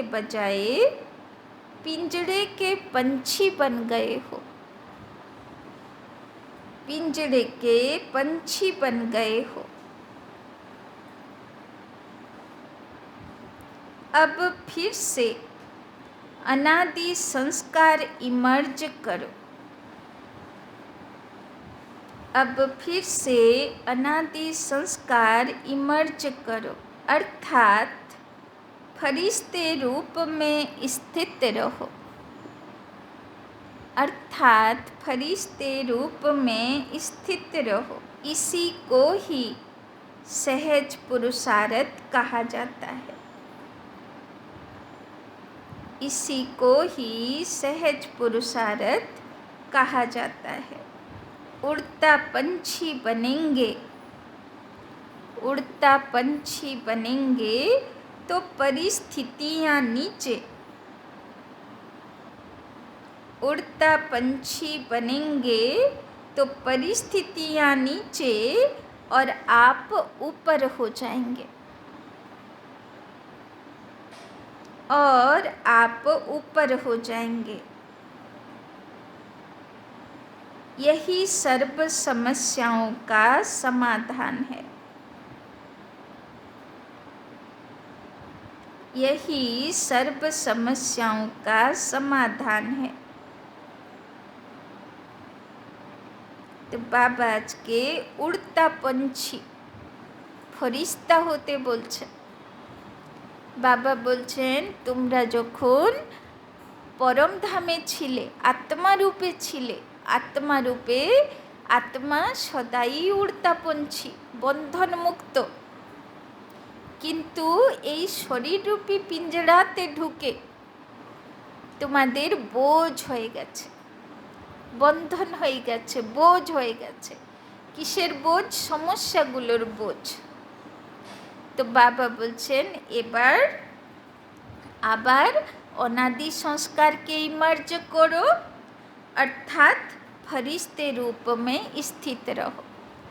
बजाय पिंजड़े के पंछी बन गए हो। पिंजड़े के पंछी बन गए हो। अब फिर से अनादि संस्कार इमर्ज करो। अब फिर से अनादि संस्कार इमर्ज करो, अर्थात फरिश्ते रूप में स्थित रहो। अर्थात फरिश्ते रूप में स्थित रहो। इसी को ही सहज पुरुषार्थ कहा जाता है। इसी को ही सहज पुरुषार्थ कहा जाता है। उड़ता पंछी बनेंगे, उड़ता पंछी बनेंगे तो परिस्थितियाँ नीचे, उड़ता पंछी बनेंगे तो परिस्थितियाँ नीचे और आप ऊपर हो जाएंगे, और आप ऊपर हो जाएंगे। यही सर्व समस्याओं का समाधान है। यही सर्व समस्याओं का समाधान है। तो बाबा আজকে উড়তা পঞ্ছি ফরিস্তা হতে বলছেন। বাবা বলছেন তোমরা যখন পরম ধামে ছিলে, আত্মারূপে ছিলে, আত্মারূপে আত্মা সদাই উড়তাপঞ্ছি, বন্ধন মুক্ত। কিন্তু এই শরীররূপী পিঞ্জরাতে ঢুকে তোমাদের বোঝ হয়ে গেছে, বন্ধন হয়ে গেছে, বোঝ হয়ে গেছে। কিসের বোঝ? সমস্যাগুলোর বোঝ। তো বাবা বলছেন এবার আবার অনাদি সংস্कारকে ইমার্জ করো, অর্থাৎ ফরিস্তে रूप में স্থিত रहो।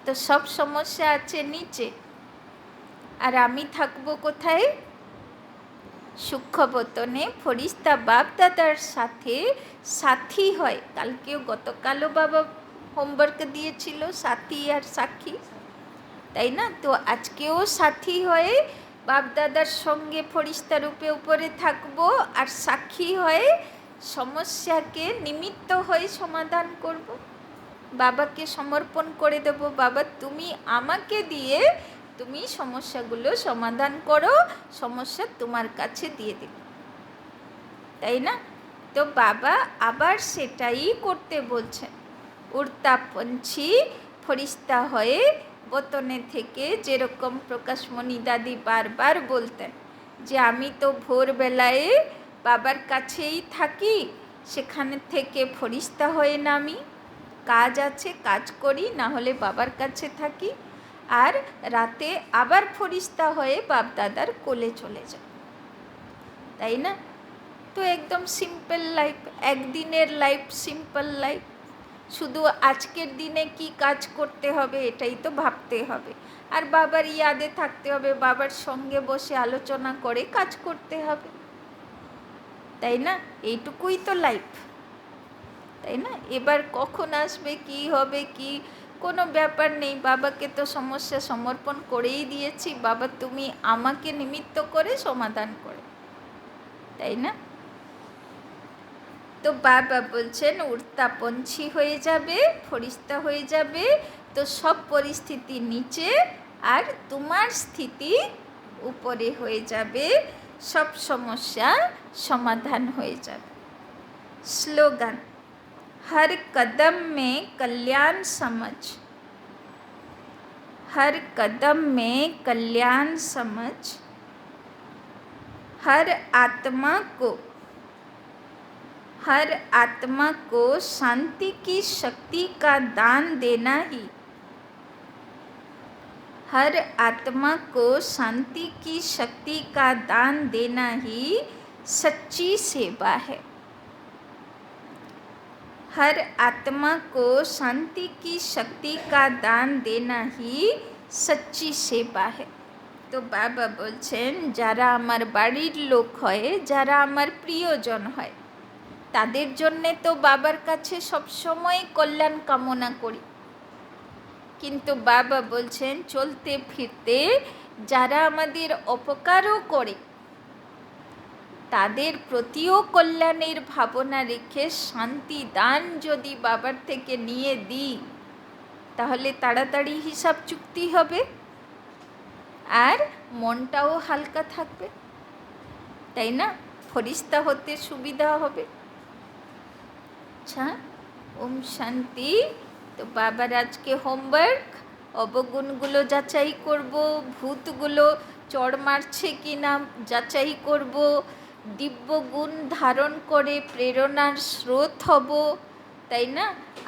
তো সব সমস্যা আছে নিচে, আর আমি থাকবো কোথায়? সূক্ষ্মবতনে ফরিস্তা বাপ দাদার সাথে সাথী হয়। কালকেও গতকালও বাবা হোমওয়ার্ক দিয়েছিল সাথী আর সাক্ষী, তাই না? তো আজকেও সাথী হয়ে বাপ দাদার সঙ্গে ফরিস্তা রূপে উপরে থাকবো, আর সাক্ষী হয়ে সমস্যাকে নিমিত্ত হয়ে সমাধান করব। বাবাকে সমর্পণ করে দেব, বাবা তুমি আমাকে দিয়ে তুমি সমস্যাগুলো সমাধান করো, সমস্যা তোমার কাছে দিয়ে দিল, তাই না? তো বাবা আবার সেটাই করতে বলছেন। উড়তাপঞ্ছি ফরিস্তা হয়ে বতনে থেকে, যেরকম প্রকাশমণি দাদি বারবার বলতেন যে আমি তো ভোরবেলায় বাবার কাছেই থাকি, সেখানে থেকে ফরিস্তা হয়ে নামি, কাজ আছে কাজ করি, না হলে বাবার কাছে থাকি, আর রাতে আবার ফরিস্তা হয়ে বাপ দাদার কোলে চলে যায়, তাই না? তো একদম সিম্পল লাইফ, একদিনের লাইফ, সিম্পল লাইফ। শুধু আজকের দিনে কি কাজ করতে হবে এটাই তো ভাবতে হবে, আর বাবার ইয়াদে থাকতে হবে, বাবার সঙ্গে বসে আলোচনা করে কাজ করতে হবে, তাই না? এইটুকুই তো লাইফ, তাই না? এবার কখন আসবে, কি হবে, কি কোনো ব্যাপার নেই। বাবাকে তো সমস্যা সমর্পণ করেই দিয়েছি, বাবা তুমি আমাকে নিমিত্ত করে সমাধান করে, তাই না? তো বাবা বলছেন উড়তাপঞ্ছি হয়ে যাবে, ফরিস্তা হয়ে যাবে, তো সব পরিস্থিতি নিচে আর তোমার স্থিতি উপরে হয়ে যাবে, সব সমস্যা সমাধান হয়ে যাবে। স্লোগান, हर कदम में कल्याण समझ, हर कदम में कल्याण समझ, हर आत्मा को शांति की शक्ति का दान देना ही, हर आत्मा को शांति की शक्ति का दान देना ही सच्ची सेवा है। हर आत्मा को शांति की शक्ति का दान देना ही सच्ची सेवा है। তো বাবা বলছেন যারা আমার বাড়ির লোক হয়, যারা আমার প্রিয়জন হয়, তাদের জন্যে তো বাবার কাছে সবসময় কল্যাণ কামনা করি, কিন্তু বাবা বলছেন চলতে ফিরতে যারা আমাদের অপকারও করে তাদের প্রতিও কল্যাণের ভাবনা রেখে শান্তি দান যদি বাবার থেকে নিয়ে দিই, তাহলে তাড়াতাড়ি হিসাব চুক্তি হবে আর মনটাও হালকা থাকবে, তাই না? ফরিস্তা হতে সুবিধা হবে। আচ্ছা, ওম শান্তি। তো বাবার আজকে হোমওয়ার্ক, অবগুণগুলো যাচাই করব, ভূতগুলো চড় মারছে কি না যাচাই করব, দিব্য গুণ ধারণ করে প্রেরণার স্রোত হব, তাই না?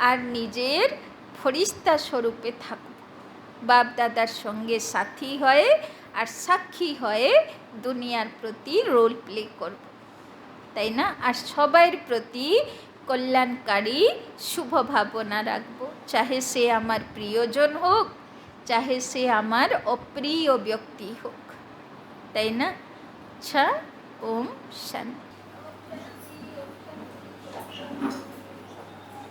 আর নিজের ফরিস্তা স্বরূপে থাকব, বাপ দাদার সঙ্গে সাথী হয়ে আর সাক্ষী হয়ে দুনিয়ার প্রতি রোল প্লে করব, তাই না? আর সবার প্রতি কল্যাণকারী শুভ ভাবনা রাখব, চাহে সে আমার প্রিয়জন হোক, চাহে সে আমার অপ্রিয় ব্যক্তি হোক, তাই না? আচ্ছা, ওম শান্তি।